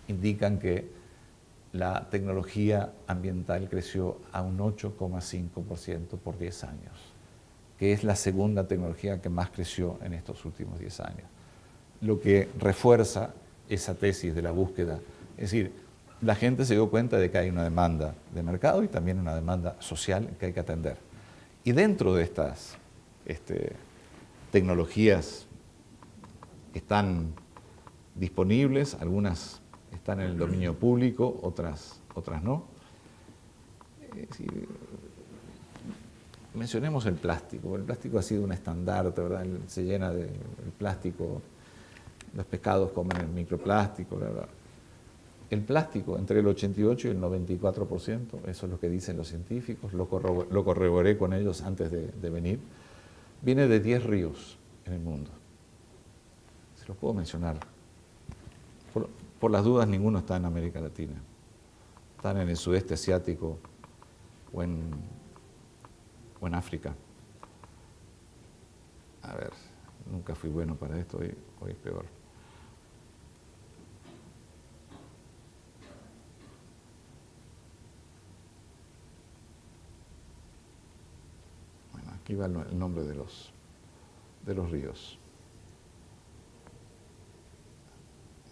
indican que la tecnología ambiental creció a un 8,5% por 10 años, que es la segunda tecnología que más creció en estos últimos 10 años, lo que refuerza esa tesis de la búsqueda. Es decir, la gente se dio cuenta de que hay una demanda de mercado y también una demanda social que hay que atender. Y dentro de estas tecnologías que están disponibles, algunas están en el dominio público, otras no. Es decir, mencionemos el plástico. El plástico ha sido un estandarte, ¿verdad? Se llena de plástico, los pescados comen el microplástico, ¿verdad? El plástico, entre el 88 y el 94%, eso es lo que dicen los científicos, lo corroboré con ellos antes de venir, viene de 10 ríos en el mundo. Se los puedo mencionar. Por las dudas, ninguno está en América Latina. Están en el sudeste asiático o en África. A ver, nunca fui bueno para esto, hoy es peor. Bueno, aquí va el nombre de los ríos.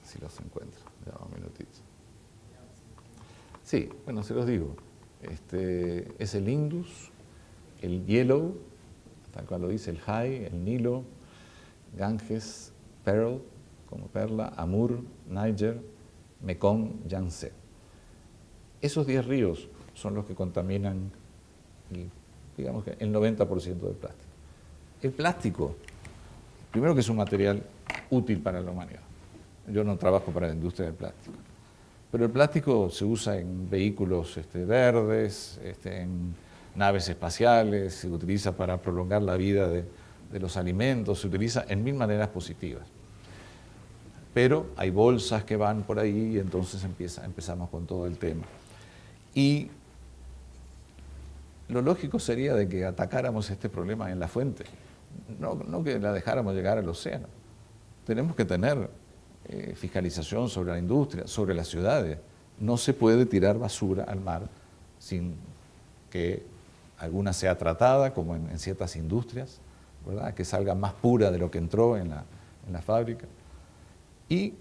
Si los encuentro, ya un minutito. Sí, bueno, se los digo. Es el Indus, el Yellow, tal cual lo dice, el Jai, el Nilo, Ganges, Pearl, como perla, Amur, Níger, Mekong, Yangtze. Esos 10 ríos son los que contaminan, digamos que el 90% del plástico. El plástico, primero que es un material útil para la humanidad. Yo no trabajo para la industria del plástico. Pero el plástico se usa en vehículos verdes, en naves espaciales, se utiliza para prolongar la vida de los alimentos, se utiliza en 1000 maneras positivas. Pero hay bolsas que van por ahí y entonces empezamos con todo el tema. Y lo lógico sería de que atacáramos este problema en la fuente, no que la dejáramos llegar al océano. Tenemos que tener fiscalización sobre la industria, sobre las ciudades. No se puede tirar basura al mar sin que alguna sea tratada, como en ciertas industrias, ¿verdad? Que salga más pura de lo que entró en la fábrica. Y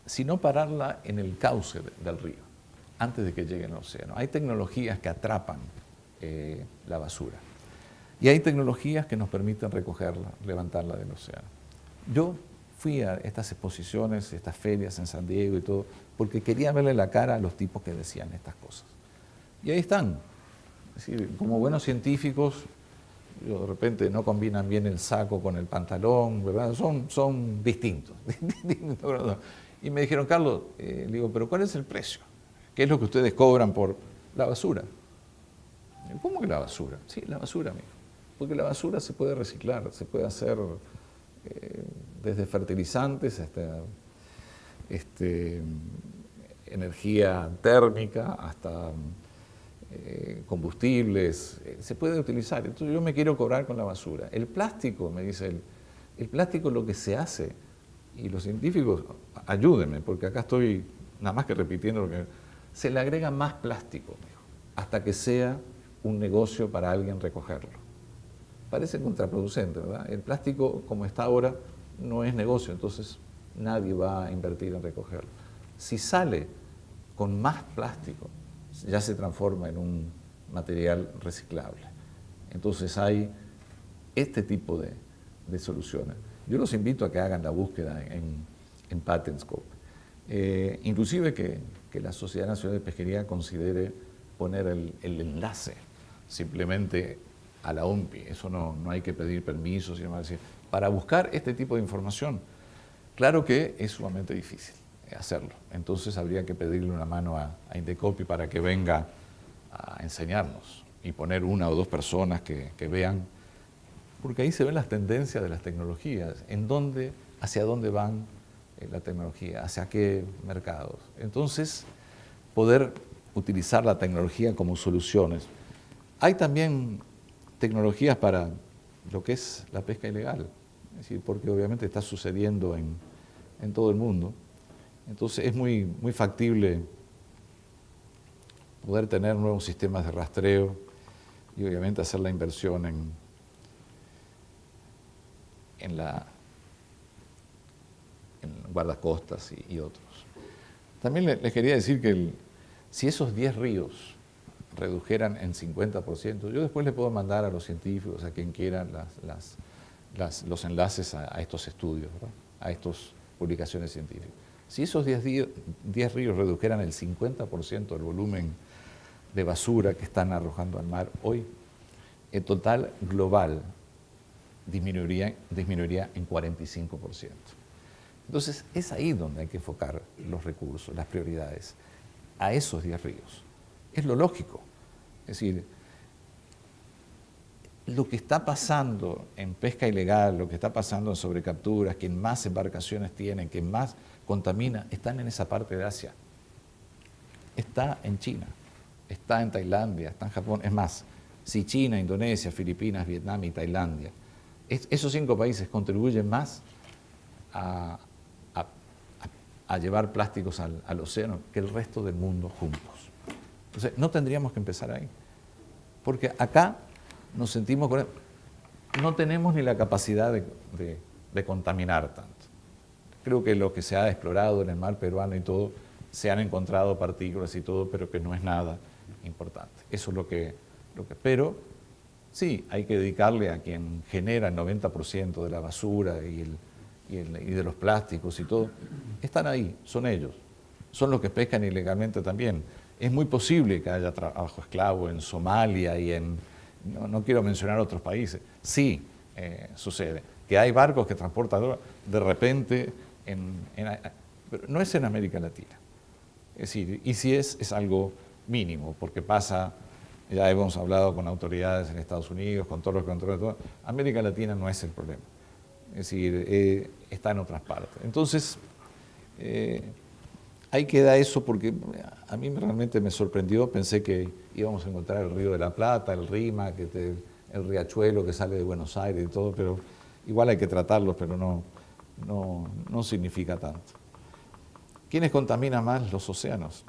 si no pararla en el cauce del río, antes de que llegue al océano. Hay tecnologías que atrapan la basura. Y hay tecnologías que nos permiten recogerla, levantarla del océano. Yo fui a estas exposiciones, estas ferias en San Diego y todo, porque quería verle la cara a los tipos que decían estas cosas. Y ahí están. Es decir, como buenos científicos, de repente no combinan bien el saco con el pantalón, ¿verdad? Son distintos. Y me dijeron, Carlos, le digo, ¿pero cuál es el precio? ¿Qué es lo que ustedes cobran por la basura? ¿Cómo que la basura? Sí, la basura, amigo. Porque la basura se puede reciclar, se puede hacer desde fertilizantes hasta energía térmica, hasta combustibles, se puede utilizar. Entonces yo me quiero cobrar con la basura. El plástico, me dice él, el plástico lo que se hace, y los científicos, ayúdenme, porque acá estoy nada más que repitiendo lo que... Se le agrega más plástico, hasta que sea un negocio para alguien recogerlo. Parece contraproducente, ¿verdad? El plástico, como está ahora, no es negocio, entonces nadie va a invertir en recogerlo. Si sale con más plástico, ya se transforma en un material reciclable. Entonces hay este tipo de soluciones. Yo los invito a que hagan la búsqueda en PatentScope. Inclusive que la Sociedad Nacional de Pesquería considere poner el enlace simplemente a la OMPI. Eso no hay que pedir permisos, sino decir, para buscar este tipo de información. Claro que es sumamente difícil hacerlo. Entonces habría que pedirle una mano a Indecopi para que venga a enseñarnos y poner una o dos personas que vean, porque ahí se ven las tendencias de las tecnologías, hacia dónde van la tecnología, hacia qué mercados. Entonces, poder utilizar la tecnología como soluciones. Hay también tecnologías para lo que es la pesca ilegal, es decir, porque obviamente está sucediendo en todo el mundo. Entonces es muy factible poder tener nuevos sistemas de rastreo y obviamente hacer la inversión en guardacostas y otros. También les quería decir que si esos 10 ríos redujeran en 50%, yo después le puedo mandar a los científicos, a quien quiera, los enlaces a estos estudios, ¿verdad? A estas publicaciones científicas. Si esos 10 ríos redujeran el 50% del volumen de basura que están arrojando al mar hoy, el total global disminuiría en 45%. Entonces, es ahí donde hay que enfocar los recursos, las prioridades, a esos 10 ríos. Es lo lógico. Es decir, lo que está pasando en pesca ilegal, lo que está pasando en sobrecapturas, quien más embarcaciones tienen, quien más contamina, están en esa parte de Asia. Está en China, está en Tailandia, está en Japón. Es más, si China, Indonesia, Filipinas, Vietnam y Tailandia, esos 5 países contribuyen más a llevar plásticos al océano que el resto del mundo juntos. Entonces, no tendríamos que empezar ahí. Porque acá nos sentimos no tenemos ni la capacidad de contaminar tanto. Creo que lo que se ha explorado en el mar peruano y todo, se han encontrado partículas y todo, pero que no es nada importante. Eso es lo que pero sí, hay que dedicarle a quien genera el 90% de la basura y de los plásticos y todo. Están ahí, son ellos. Son los que pescan ilegalmente también. Es muy posible que haya trabajo esclavo en Somalia y no quiero mencionar otros países. Sí, sucede. Que hay barcos que transportan droga, de repente, pero no es en América Latina. Es decir, y si es algo mínimo, porque pasa, ya hemos hablado con autoridades en Estados Unidos, con todos los controles, todo. América Latina no es el problema. Es decir, está en otras partes. Entonces, ahí queda eso, porque a mí realmente me sorprendió. Pensé que íbamos a encontrar el Río de la Plata, el Rímac, el riachuelo que sale de Buenos Aires y todo, pero igual hay que tratarlos, pero no significa tanto. ¿Quiénes contaminan más los océanos?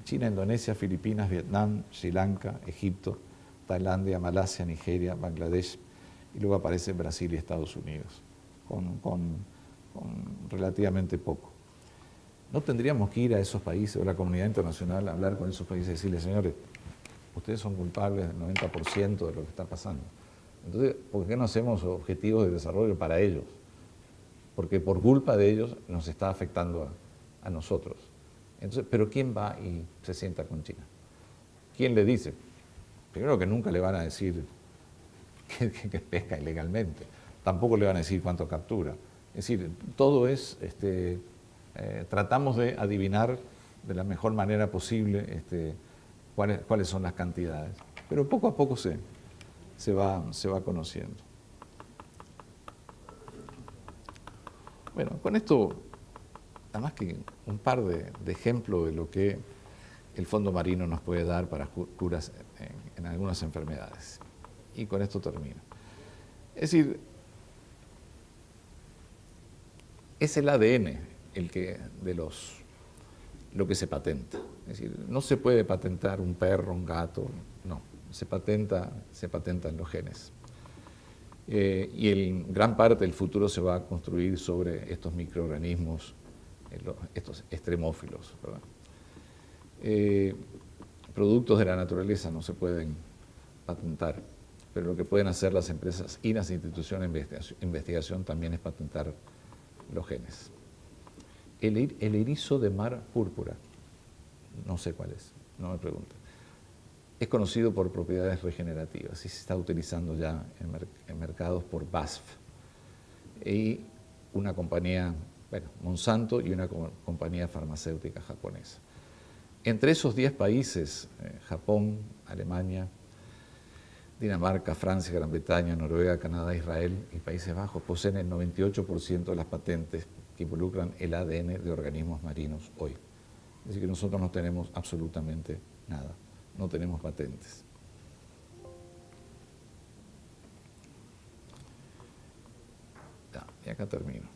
China, Indonesia, Filipinas, Vietnam, Sri Lanka, Egipto, Tailandia, Malasia, Nigeria, Bangladesh, y luego aparecen Brasil y Estados Unidos, con relativamente poco. ¿No tendríamos que ir a esos países o la comunidad internacional a hablar con esos países y decirles, señores, ustedes son culpables del 90% de lo que está pasando? Entonces, ¿por qué no hacemos objetivos de desarrollo para ellos? Porque por culpa de ellos nos está afectando a nosotros. Entonces, ¿pero quién va y se sienta con China? ¿Quién le dice? Primero que nunca le van a decir que pesca ilegalmente. Tampoco le van a decir cuánto captura. Es decir, todo es, tratamos de adivinar de la mejor manera posible cuáles son las cantidades. Pero poco a poco se va conociendo. Bueno, con esto, nada más que un par de ejemplos de lo que el fondo marino nos puede dar para curas en algunas enfermedades. Y con esto termino. Es decir, es el ADN lo que se patenta. Es decir, no se puede patentar un perro, un gato, no. Se patenta en los genes. Y gran parte del futuro se va a construir sobre estos microorganismos, estos extremófilos, ¿verdad? Productos de la naturaleza no se pueden patentar, pero lo que pueden hacer las empresas y las instituciones de investigación también es patentar los genes. El erizo de mar púrpura, no sé cuál es, no me pregunten. Es conocido por propiedades regenerativas y se está utilizando ya en mercados por BASF y una compañía, bueno, Monsanto y una compañía farmacéutica japonesa. Entre esos 10 países, Japón, Alemania, Dinamarca, Francia, Gran Bretaña, Noruega, Canadá, Israel y Países Bajos poseen el 98% de las patentes que involucran el ADN de organismos marinos hoy. Es decir, que nosotros no tenemos absolutamente nada, no tenemos patentes. Ya, y acá termino.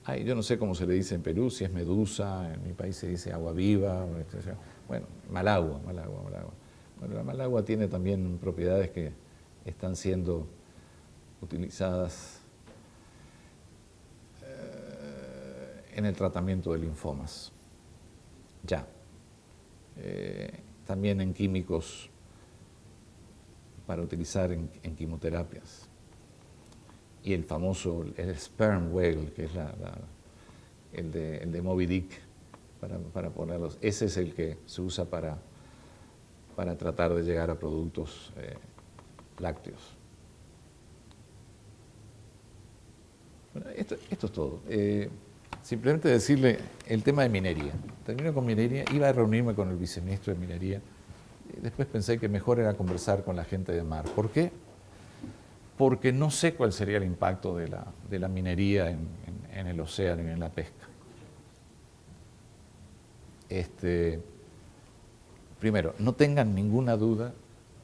Ay, yo no sé cómo se le dice en Perú, si es medusa, en mi país se dice agua viva, bueno, malagua. Bueno, la malagua tiene también propiedades que están siendo utilizadas en el tratamiento de linfomas. Ya. También en químicos para utilizar en quimioterapias. Y el famoso, el sperm whale, que es el de Moby Dick, para ponerlos, ese es el que se usa para tratar de llegar a productos lácteos. Bueno, esto es todo. Simplemente decirle el tema de minería. Termino con minería, iba a reunirme con el viceministro de minería, y después pensé que mejor era conversar con la gente de mar. ¿Por qué? Porque no sé cuál sería el impacto de la minería en el océano y en la pesca. Primero, no tengan ninguna duda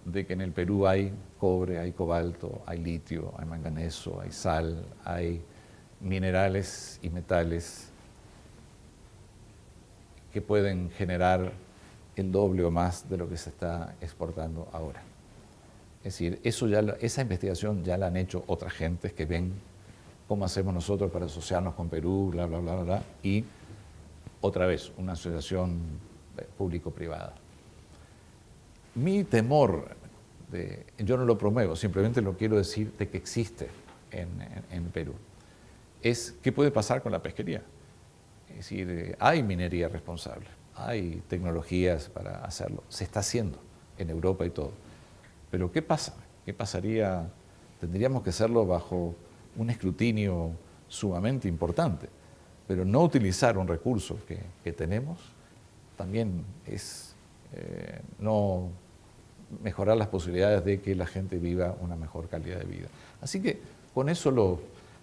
de que en el Perú hay cobre, hay cobalto, hay litio, hay manganeso, hay sal, hay minerales y metales que pueden generar el doble o más de lo que se está exportando ahora. Es decir, esa investigación ya la han hecho otras gentes que ven cómo hacemos nosotros para asociarnos con Perú, bla, bla, bla, bla, y otra vez, una asociación público-privada. Mi temor, yo no lo promuevo, simplemente lo quiero decir de que existe en Perú, es qué puede pasar con la pesquería. Es decir, hay minería responsable, hay tecnologías para hacerlo, se está haciendo en Europa y todo. Pero ¿qué pasa? ¿Qué pasaría? Tendríamos que hacerlo bajo un escrutinio sumamente importante, pero no utilizar un recurso que tenemos también es no mejorar las posibilidades de que la gente viva una mejor calidad de vida. Así que con eso lo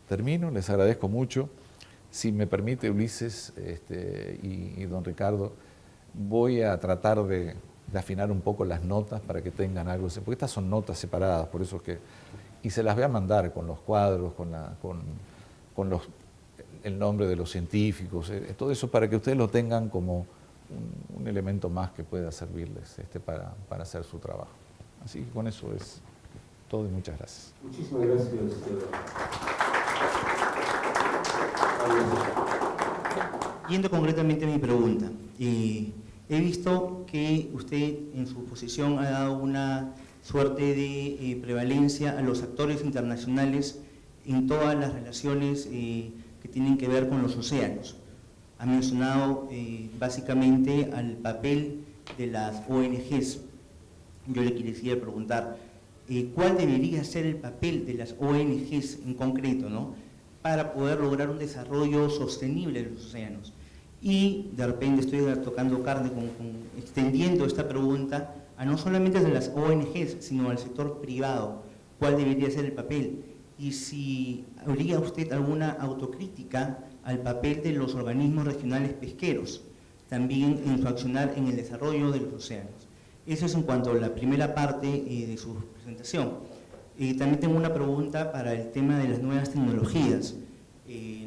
termino, les agradezco mucho. Si me permite, Ulises y don Ricardo, voy a tratar de afinar un poco las notas para que tengan algo, porque estas son notas separadas, por eso es que, y se las voy a mandar con los cuadros, con el nombre de los científicos, todo eso para que ustedes lo tengan como un elemento más que pueda servirles para hacer su trabajo. Así que con eso es todo y muchas gracias. Muchísimas gracias. Yendo concretamente a mi pregunta, he visto que usted en su posición ha dado una suerte de prevalencia a los actores internacionales en todas las relaciones que tienen que ver con los océanos. Ha mencionado básicamente al papel de las ONGs. Yo le quisiera preguntar, ¿cuál debería ser el papel de las ONGs en concreto, ¿no?, para poder lograr un desarrollo sostenible de los océanos? Y de repente estoy tocando carne, extendiendo esta pregunta a no solamente de las ONGs, sino al sector privado. ¿Cuál debería ser el papel? y si habría usted alguna autocrítica al papel de los organismos regionales pesqueros, también en su accionar en el desarrollo de los océanos. Eso es en cuanto a la primera parte de su presentación. También tengo una pregunta para el tema de las nuevas tecnologías.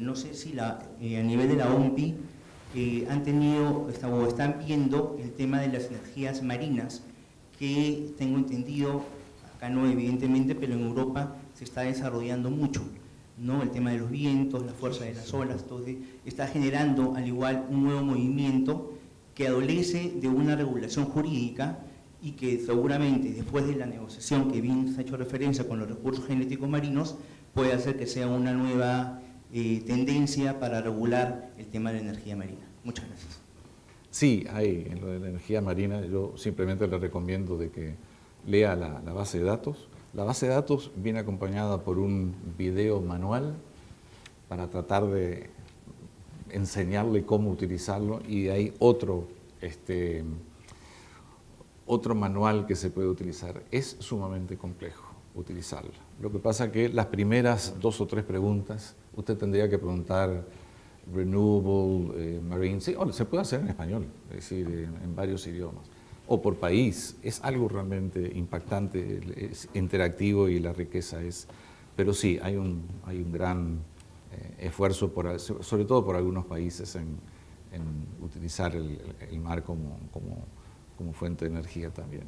No sé si a nivel de la OMPI han tenido o están viendo el tema de las energías marinas, que tengo entendido, acá no evidentemente, pero en Europa se está desarrollando mucho, ¿no? El tema de los vientos, la fuerza de las olas, entonces está generando al igual un nuevo movimiento que adolece de una regulación jurídica y que seguramente después de la negociación que bien se ha hecho referencia con los recursos genéticos marinos puede hacer que sea una nueva tendencia para regular el tema de la energía marina. Muchas gracias. Sí, hay en lo de la energía marina, yo simplemente le recomiendo de que lea la base de datos. La base de datos viene acompañada por un video manual para tratar de enseñarle cómo utilizarlo, y hay otro manual que se puede utilizar. Es sumamente complejo utilizarlo. Lo que pasa es que las primeras 2 o 3 preguntas, usted tendría que preguntar renewable, marine, sí, se puede hacer en español, es decir, en varios idiomas, o por país. Es algo realmente impactante, es interactivo y la riqueza es... Pero sí, hay un gran esfuerzo, sobre todo por algunos países, en utilizar el mar como fuente de energía también.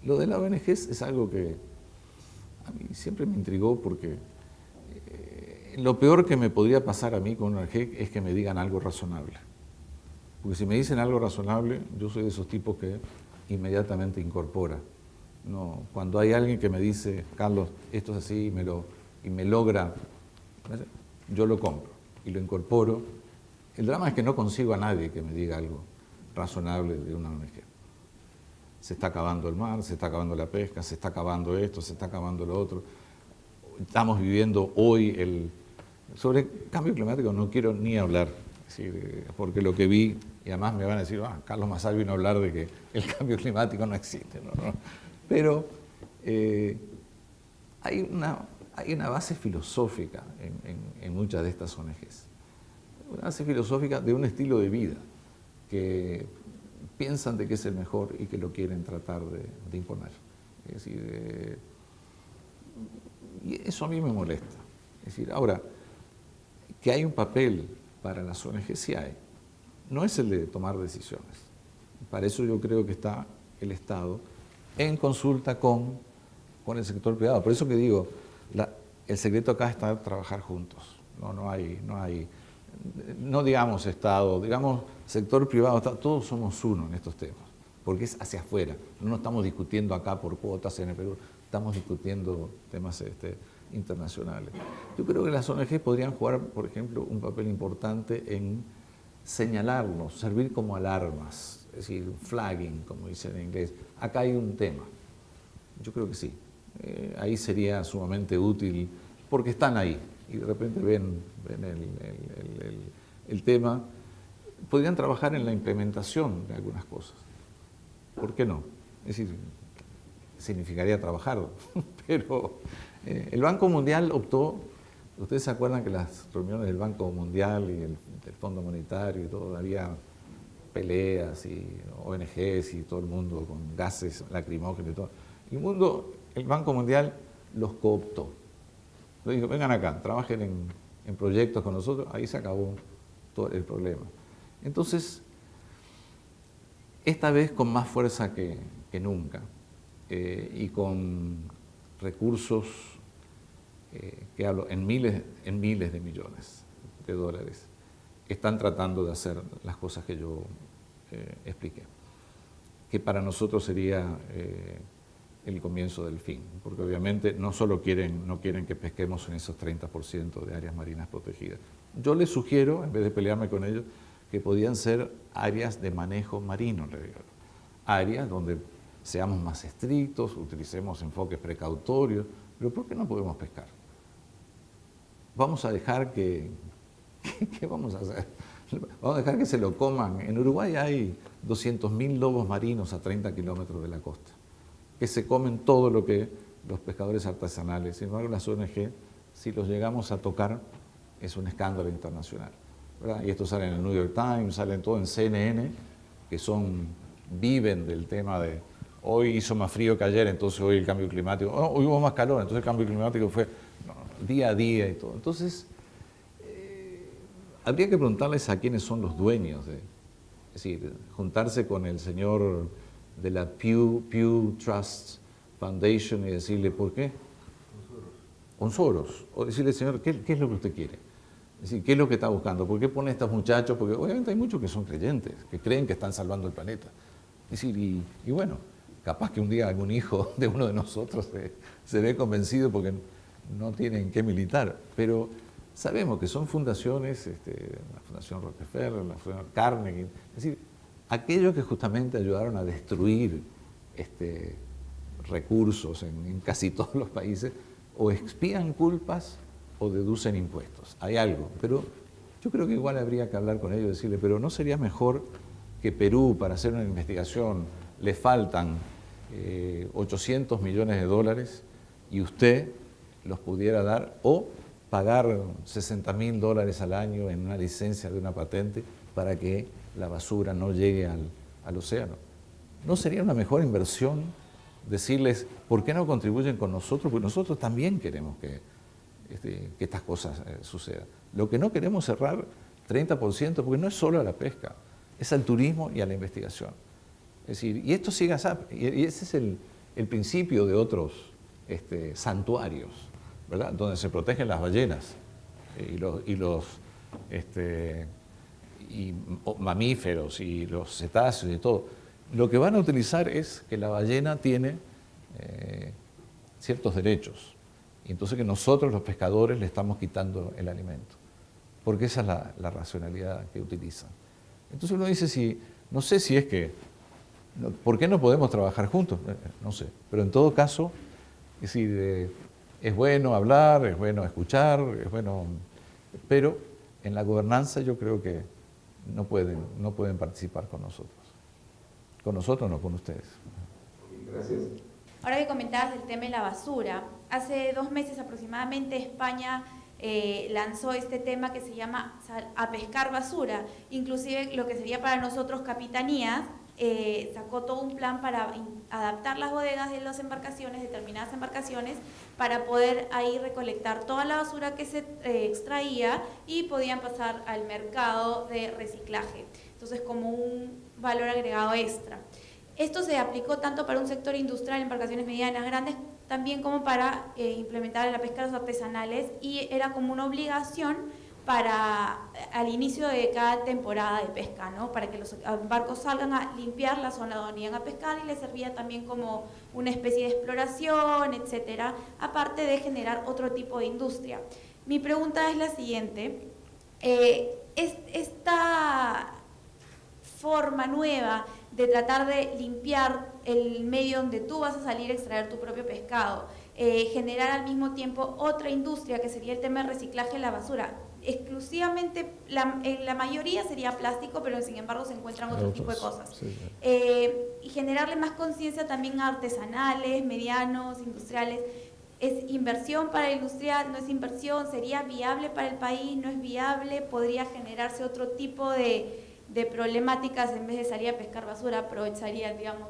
Lo de la ONG es algo que a mí siempre me intrigó, porque lo peor que me podría pasar a mí con una ONG es que me digan algo razonable. Porque si me dicen algo razonable, yo soy de esos tipos que inmediatamente incorpora. No, cuando hay alguien que me dice, Carlos, esto es así, y me logra, yo lo compro y lo incorporo. El drama es que no consigo a nadie que me diga algo razonable de una ONG. Se está acabando el mar, se está acabando la pesca, se está acabando esto, se está acabando lo otro. Estamos viviendo hoy sobre cambio climático no quiero ni hablar, porque lo que vi, y además me van a decir, Carlos Massal vino a hablar de que el cambio climático no existe, ¿no? Pero hay una base filosófica en muchas de estas ONGs, una base filosófica de un estilo de vida que piensan de que es el mejor y que lo quieren tratar de imponer. Es decir, y eso a mí me molesta. Es decir, ahora, que hay un papel para las ONG, sí hay. No es el de tomar decisiones. Para eso yo creo que está el Estado en consulta con el sector privado. Por eso que digo, el secreto acá está trabajar juntos. No digamos Estado, digamos sector privado, todos somos uno en estos temas, porque es hacia afuera. No estamos discutiendo acá por cuotas en el Perú, estamos discutiendo temas internacionales. Yo creo que las ONG podrían jugar, por ejemplo, un papel importante en señalarnos, servir como alarmas, es decir, flagging, como dicen en inglés. Acá hay un tema. Yo creo que sí. Ahí sería sumamente útil, porque están ahí y de repente ven el tema. Podrían trabajar en la implementación de algunas cosas. ¿Por qué no? Es decir, significaría trabajar, pero el Banco Mundial optó. Ustedes se acuerdan que las reuniones del Banco Mundial y del Fondo Monetario y todo, había peleas y ONGs y todo el mundo con gases lacrimógenos y todo. El Banco Mundial los cooptó. Le dijo, vengan acá, trabajen en proyectos con nosotros, ahí se acabó todo el problema. Entonces, esta vez con más fuerza que nunca y con recursos que hablo en miles de millones de dólares, están tratando de hacer las cosas que yo expliqué, que para nosotros sería el comienzo del fin, porque obviamente no solo no quieren que pesquemos en esos 30% de áreas marinas protegidas. Yo les sugiero, en vez de pelearme con ellos, que podían ser áreas de manejo marino, áreas donde seamos más estrictos, utilicemos enfoques precautorios, pero ¿por qué no podemos pescar? Vamos a dejar ¿qué vamos a hacer? Vamos a dejar que se lo coman. En Uruguay hay 200.000 lobos marinos a 30 kilómetros de la costa, que se comen todo lo que los pescadores artesanales. Sin embargo, las ONG si los llegamos a tocar, es un escándalo internacional, ¿verdad? Y esto sale en el New York Times, sale en todo en CNN, que viven del tema de hoy hizo más frío que ayer, entonces hoy el cambio climático, hoy hubo más calor, entonces el cambio climático fue día a día y todo. Entonces, habría que preguntarles a quiénes son los dueños es decir, juntarse con el señor de la Pew Trust Foundation y decirle, ¿por qué? Con Soros. O decirle, señor, ¿qué es lo que usted quiere? Es decir, ¿qué es lo que está buscando? ¿Por qué pone a estos muchachos? Porque obviamente hay muchos que son creyentes, que creen que están salvando el planeta. Es decir, y bueno, capaz que un día algún hijo de uno de nosotros se ve convencido porque no tienen que militar, pero sabemos que son fundaciones, la Fundación Rockefeller, la Fundación Carnegie, es decir, aquellos que justamente ayudaron a destruir recursos en casi todos los países, o expían culpas o deducen impuestos. Hay algo, pero yo creo que igual habría que hablar con ellos y decirle, pero ¿no sería mejor que Perú, para hacer una investigación, le faltan 800 millones de dólares y usted los pudiera dar, o pagar $60.000 al año en una licencia de una patente para que la basura no llegue al océano? ¿No sería una mejor inversión decirles, ¿por qué no contribuyen con nosotros? Porque nosotros también queremos que estas cosas sucedan. Lo que no queremos cerrar 30%, porque no es solo a la pesca, es al turismo y a la investigación. Es decir, y esto sigue así, y ese es el principio de otros santuarios, ¿verdad? Donde se protegen las ballenas y mamíferos y los cetáceos y todo. Lo que van a utilizar es que la ballena tiene ciertos derechos, y entonces que nosotros los pescadores le estamos quitando el alimento, porque esa es la racionalidad que utilizan. Entonces uno dice, no sé si es que, ¿por qué no podemos trabajar juntos? No sé, pero en todo caso, es decir, es bueno hablar, es bueno escuchar, es bueno, pero en la gobernanza yo creo que no pueden participar con nosotros. Con nosotros, no con ustedes. Gracias. Ahora que comentabas el tema de la basura, hace 2 meses aproximadamente España lanzó este tema que se llama a pescar basura. Inclusive lo que sería para nosotros capitanías, sacó todo un plan para adaptar las bodegas de las embarcaciones, determinadas embarcaciones, para poder ahí recolectar toda la basura que se extraía y podían pasar al mercado de reciclaje. Entonces, como un valor agregado extra. Esto se aplicó tanto para un sector industrial, embarcaciones medianas, grandes, también como para implementar la pesca de los artesanales, y era como una obligación al inicio de cada temporada de pesca, ¿no? Para que los barcos salgan a limpiar la zona donde iban a pescar, y les servía también como una especie de exploración, etcétera, aparte de generar otro tipo de industria. Mi pregunta es la siguiente: esta forma nueva de tratar de limpiar el medio donde tú vas a salir a extraer tu propio pescado, generar al mismo tiempo otra industria que sería el tema de reciclaje de la basura, exclusivamente, en la mayoría sería plástico, pero sin embargo se encuentran otro tipo de cosas. Sí. Y generarle más conciencia también a artesanales, medianos, industriales. ¿Es inversión para la industria? ¿No es inversión? ¿Sería viable para el país? ¿No es viable? ¿Podría generarse otro tipo de problemáticas? En vez de salir a pescar basura, aprovecharían, digamos,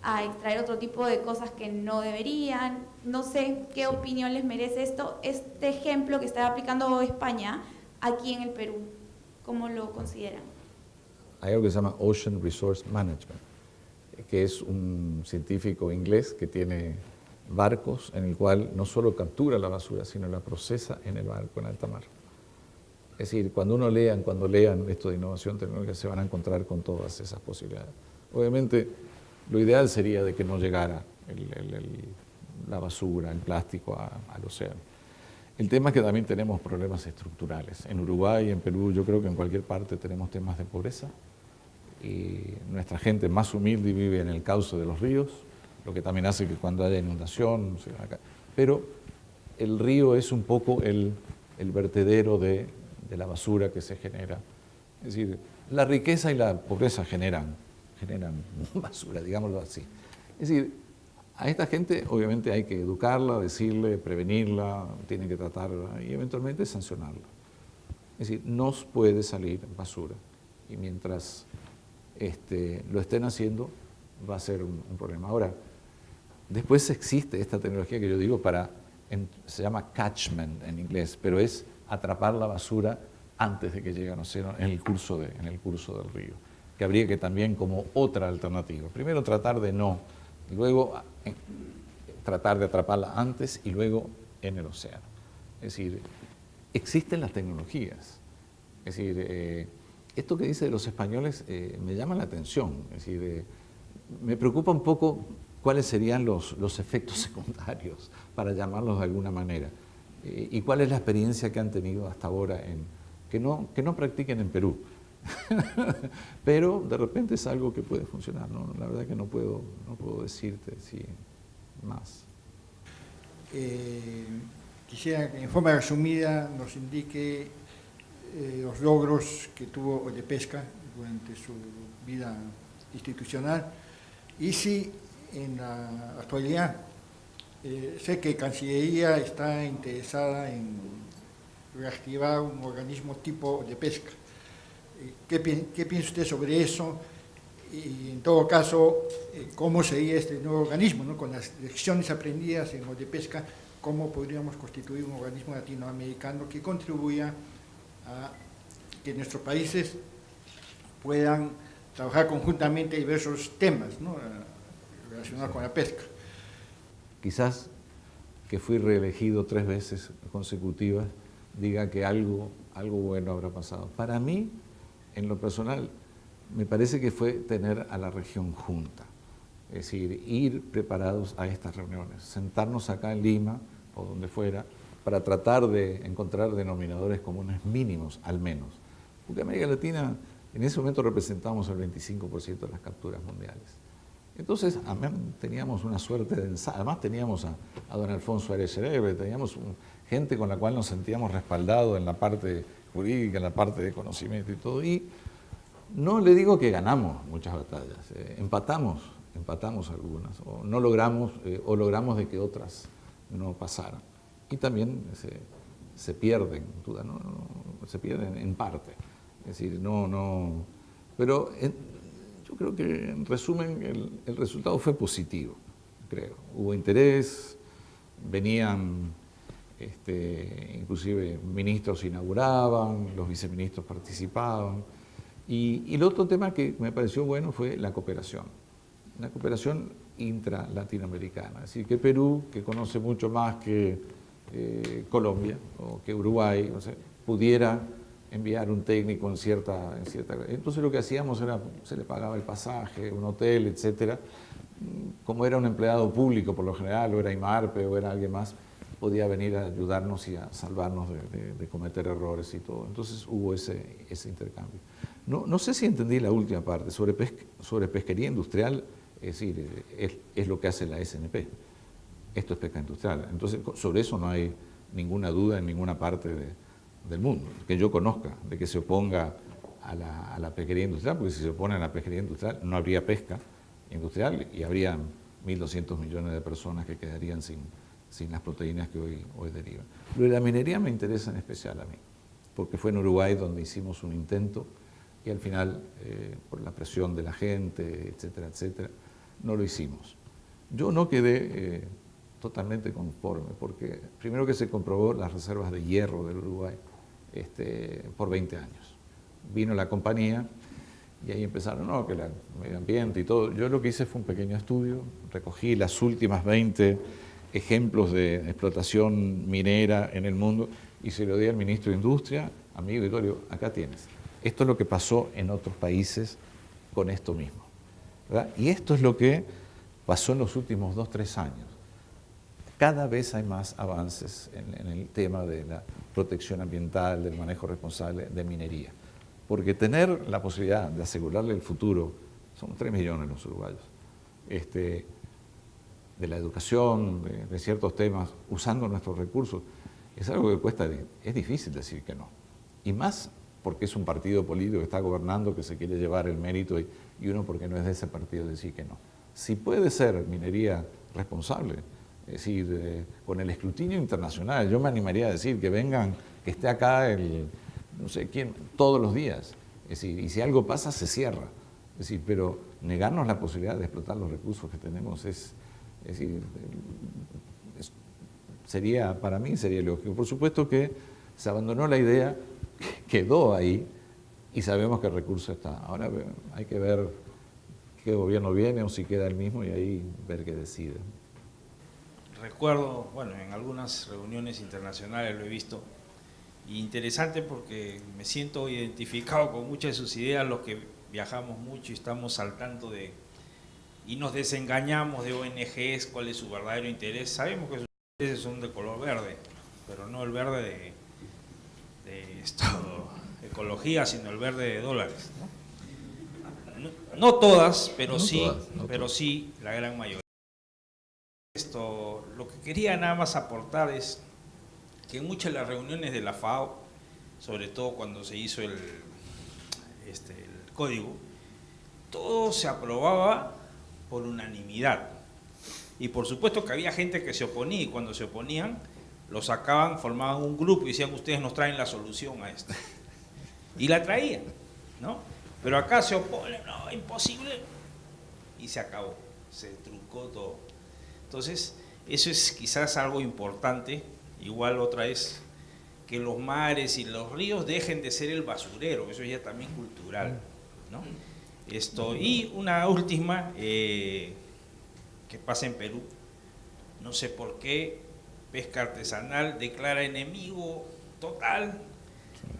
a extraer otro tipo de cosas que no deberían? No sé qué opinión les merece este ejemplo que está aplicando España aquí en el Perú. ¿Cómo lo consideran? Hay algo que se llama Ocean Resource Management, que es un científico inglés que tiene barcos en el cual no solo captura la basura, sino la procesa en el barco en alta mar. Es decir, cuando lean esto de innovación tecnológica, se van a encontrar con todas esas posibilidades. Obviamente, lo ideal sería de que no llegara la basura, el plástico al océano. El tema es que también tenemos problemas estructurales. En Uruguay, en Perú, yo creo que en cualquier parte tenemos temas de pobreza, y nuestra gente más humilde vive en el cauce de los ríos, lo que también hace que cuando haya inundación, pero el río es un poco el vertedero de la basura que se genera. Es decir, la riqueza y la pobreza generan basura, digámoslo así. Es decir, A esta gente obviamente hay que educarla, decirle, prevenirla, tienen que tratarla y eventualmente sancionarla. Es decir, no puede salir basura y mientras lo estén haciendo va a ser un problema. Ahora, después existe esta tecnología que yo digo se llama catchment en inglés, pero es atrapar la basura antes de que llegue al océano en el curso del río, que habría que también como otra alternativa. Primero tratar de luego tratar de atraparla antes y luego en el océano. Es decir, existen las tecnologías. Es decir, esto que dice de los españoles me llama la atención. Es decir, me preocupa un poco cuáles serían los efectos secundarios, para llamarlos de alguna manera, y cuál es la experiencia que han tenido hasta ahora que no practiquen en Perú. Pero de repente es algo que puede funcionar, ¿no? La verdad que no puedo decirte más. Quisiera que en forma resumida nos indique los logros que tuvo Oldepesca durante su vida institucional y si en la actualidad sé que Cancillería está interesada en reactivar un organismo tipo Oldepesca. ¿Qué piensa usted sobre eso? Y en todo caso, ¿cómo sería este nuevo organismo, ¿no? Con las lecciones aprendidas en Oldepesca, cómo podríamos constituir un organismo latinoamericano que contribuya a que nuestros países puedan trabajar conjuntamente diversos temas, ¿no? Relacionados con la pesca? Quizás que fui reelegido 3 veces consecutivas diga que algo bueno habrá pasado. Para mí, en lo personal, me parece que fue tener a la región junta, es decir, ir preparados a estas reuniones, sentarnos acá en Lima o donde fuera, para tratar de encontrar denominadores comunes mínimos, al menos. Porque América Latina, en ese momento representábamos el 25% de las capturas mundiales. Entonces, teníamos una suerte de ensayo. Además teníamos a don Alfonso Ares Cerebre, teníamos gente con la cual nos sentíamos respaldados en la parte jurídica, en la parte de conocimiento y todo. Y no le digo que ganamos muchas batallas, empatamos algunas, o no logramos, o logramos de que otras no pasaran. Y también se pierden, se pierden en parte. Es decir, pero yo creo que en resumen el resultado fue positivo, creo. Hubo interés, venían inclusive ministros inauguraban, los viceministros participaban. Y el otro tema que me pareció bueno fue la cooperación intra-latinoamericana. Es decir, que Perú, que conoce mucho más que Colombia o que Uruguay, pudiera enviar un técnico en cierta... Entonces lo que hacíamos era, se le pagaba el pasaje, un hotel, etcétera. Como era un empleado público por lo general, o era IMARPE o era alguien más, podía venir a ayudarnos y a salvarnos de cometer errores y todo. Entonces hubo ese intercambio. No sé si entendí la última parte, sobre pesquería industrial, es decir, es lo que hace la SNP. Esto es pesca industrial. Entonces, sobre eso no hay ninguna duda en ninguna parte del mundo, que yo conozca, de que se oponga a la pesquería industrial, porque si se opone a la pesquería industrial no habría pesca industrial y habría 1.200 millones de personas que quedarían sin las proteínas que hoy derivan. Lo de la minería me interesa en especial a mí, porque fue en Uruguay donde hicimos un intento y al final, por la presión de la gente, etcétera, etcétera, no lo hicimos. Yo no quedé totalmente conforme, porque primero que se comprobó las reservas de hierro del Uruguay por 20 años. Vino la compañía y ahí empezaron, no, que el medio ambiente y todo. Yo lo que hice fue un pequeño estudio, recogí las últimas 20 ejemplos de explotación minera en el mundo y se lo di al ministro de Industria, amigo, y todo, digo, acá tienes. Esto es lo que pasó en otros países con esto mismo, ¿verdad? Y esto es lo que pasó en los últimos 2 o 3 años. Cada vez hay más avances en el tema de la protección ambiental, del manejo responsable de minería. Porque tener la posibilidad de asegurarle el futuro, son 3 millones los uruguayos, de la educación, de ciertos temas, usando nuestros recursos, es algo que cuesta, es difícil decir que no. Y más porque es un partido político que está gobernando, que se quiere llevar el mérito, y uno porque no es de ese partido decir que no. Si puede ser minería responsable. Es decir, con el escrutinio internacional, yo me animaría a decir que vengan, que esté acá no sé quién, todos los días. Es decir, y si algo pasa, se cierra. Es decir, pero negarnos la posibilidad de explotar los recursos que tenemos para mí sería lógico. Por supuesto que se abandonó la idea, quedó ahí y sabemos que el recurso está. Ahora hay que ver qué gobierno viene o si queda el mismo y ahí ver qué decide. Recuerdo, bueno, en algunas reuniones internacionales lo he visto, y interesante porque me siento identificado con muchas de sus ideas, los que viajamos mucho y estamos al tanto y nos desengañamos de ONGs, cuál es su verdadero interés. Sabemos que sus intereses son de color verde, pero no el verde de ecología, sino el verde de dólares, ¿no? No todas, pero sí la gran mayoría. Lo que quería nada más aportar es que en muchas de las reuniones de la FAO, sobre todo cuando se hizo el código, todo se aprobaba por unanimidad. Y por supuesto que había gente que se oponía, y cuando se oponían, lo sacaban, formaban un grupo y decían, ustedes nos traen la solución a esto. Y la traían, ¿no? Pero acá se oponen, no, imposible. Y se acabó, se truncó todo. Entonces, eso es quizás algo importante. Igual otra es que los mares y los ríos dejen de ser el basurero, eso ya también cultural, ¿no? Y una última que pasa en Perú, no sé por qué Pesca Artesanal declara enemigo total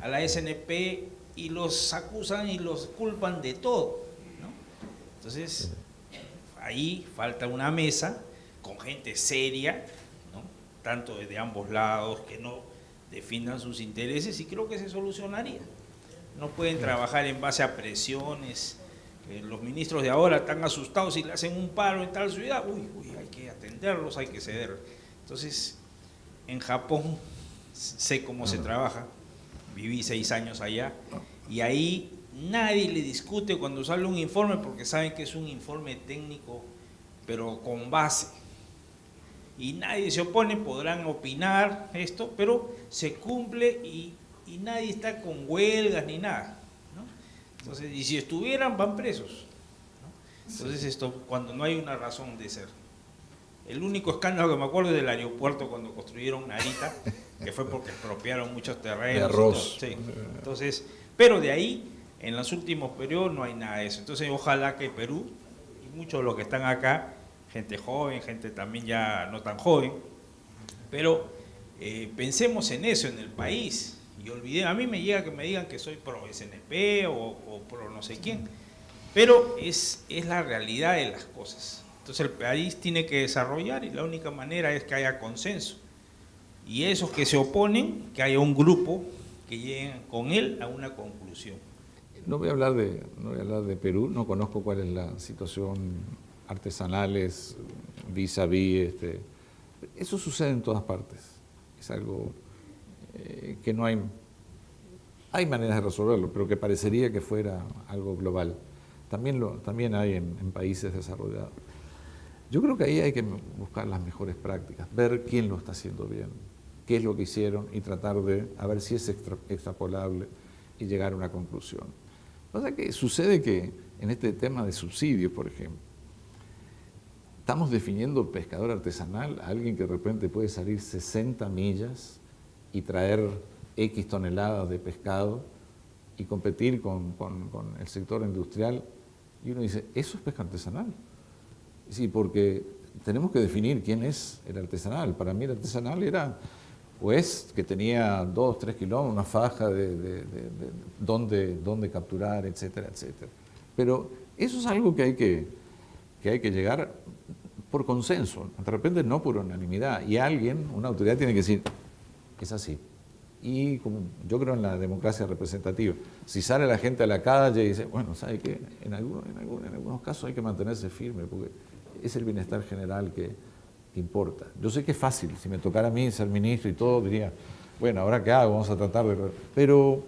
a la SNP y los acusan y los culpan de todo, ¿no? Entonces, ahí falta una mesa con gente seria, ¿no? Tanto de ambos lados, que no defiendan sus intereses, y creo que se solucionaría. No pueden trabajar en base a presiones. Los ministros de ahora están asustados y le hacen un paro en tal ciudad, uy, hay que atenderlos, hay que ceder. Entonces, en Japón sé cómo se trabaja, viví 6 años allá, y ahí nadie le discute cuando sale un informe porque saben que es un informe técnico, pero con base. Y nadie se opone, podrán opinar esto, pero se cumple y nadie está con huelgas ni nada, ¿no? Entonces, y si estuvieran, van presos, ¿no? Entonces, cuando no hay una razón de ser. El único escándalo que me acuerdo es del aeropuerto cuando construyeron Narita, que fue porque expropiaron muchos terrenos. De arroz. Sí. Entonces, pero de ahí, en los últimos periodos, no hay nada de eso. Entonces, ojalá que Perú, y muchos de los que están acá, gente joven, gente también ya no tan joven, pero pensemos en eso, en el país, y a mí me llega que me digan que soy pro SNP o pro no sé quién, pero es la realidad de las cosas. Entonces el país tiene que desarrollar y la única manera es que haya consenso, y esos que se oponen, que haya un grupo que lleguen con él a una conclusión. No voy a hablar de Perú, no conozco cuál es la situación artesanales vis-a-vis, eso sucede en todas partes, es algo que no hay maneras de resolverlo, pero que parecería que fuera algo global. También hay en países desarrollados. Yo creo que ahí hay que buscar las mejores prácticas, ver quién lo está haciendo bien, qué es lo que hicieron y tratar de a ver si es extrapolable y llegar a una conclusión. Pasa que sucede que en este tema de subsidios, por ejemplo, estamos definiendo pescador artesanal a alguien que de repente puede salir 60 millas y traer X toneladas de pescado y competir con el sector industrial. Y uno dice, ¿eso es pesca artesanal? Sí, porque tenemos que definir quién es el artesanal. Para mí el artesanal era, pues, que tenía 2, 3 kilómetros, una faja de dónde capturar, etcétera, etcétera. Pero eso es algo que hay que llegar por consenso, de repente no por unanimidad. Y una autoridad tiene que decir, es así. Y como yo creo en la democracia representativa, si sale la gente a la calle y dice, bueno, ¿sabe qué? En algunos casos hay que mantenerse firme, porque es el bienestar general que importa. Yo sé que es fácil, si me tocara a mí ser ministro y todo, diría, bueno, ¿ahora qué hago? Vamos a tratar de... Pero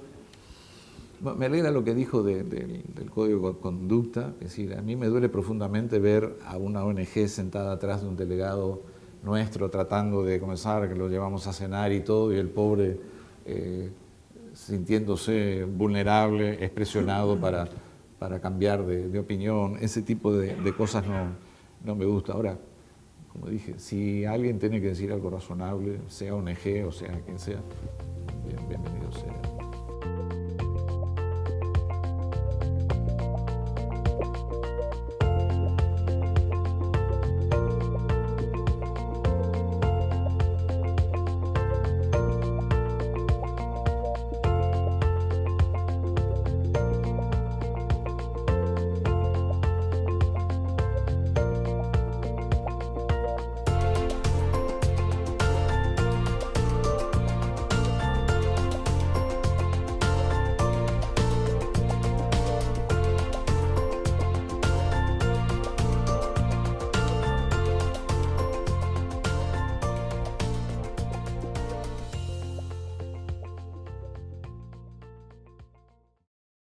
Me alegra lo que dijo del Código de Conducta. Es decir, a mí me duele profundamente ver a una ONG sentada atrás de un delegado nuestro tratando de comenzar, que lo llevamos a cenar y todo, y el pobre sintiéndose vulnerable, expresionado para cambiar de opinión. Ese tipo de cosas no me gusta. Ahora, como dije, si alguien tiene que decir algo razonable, sea ONG o sea quien sea,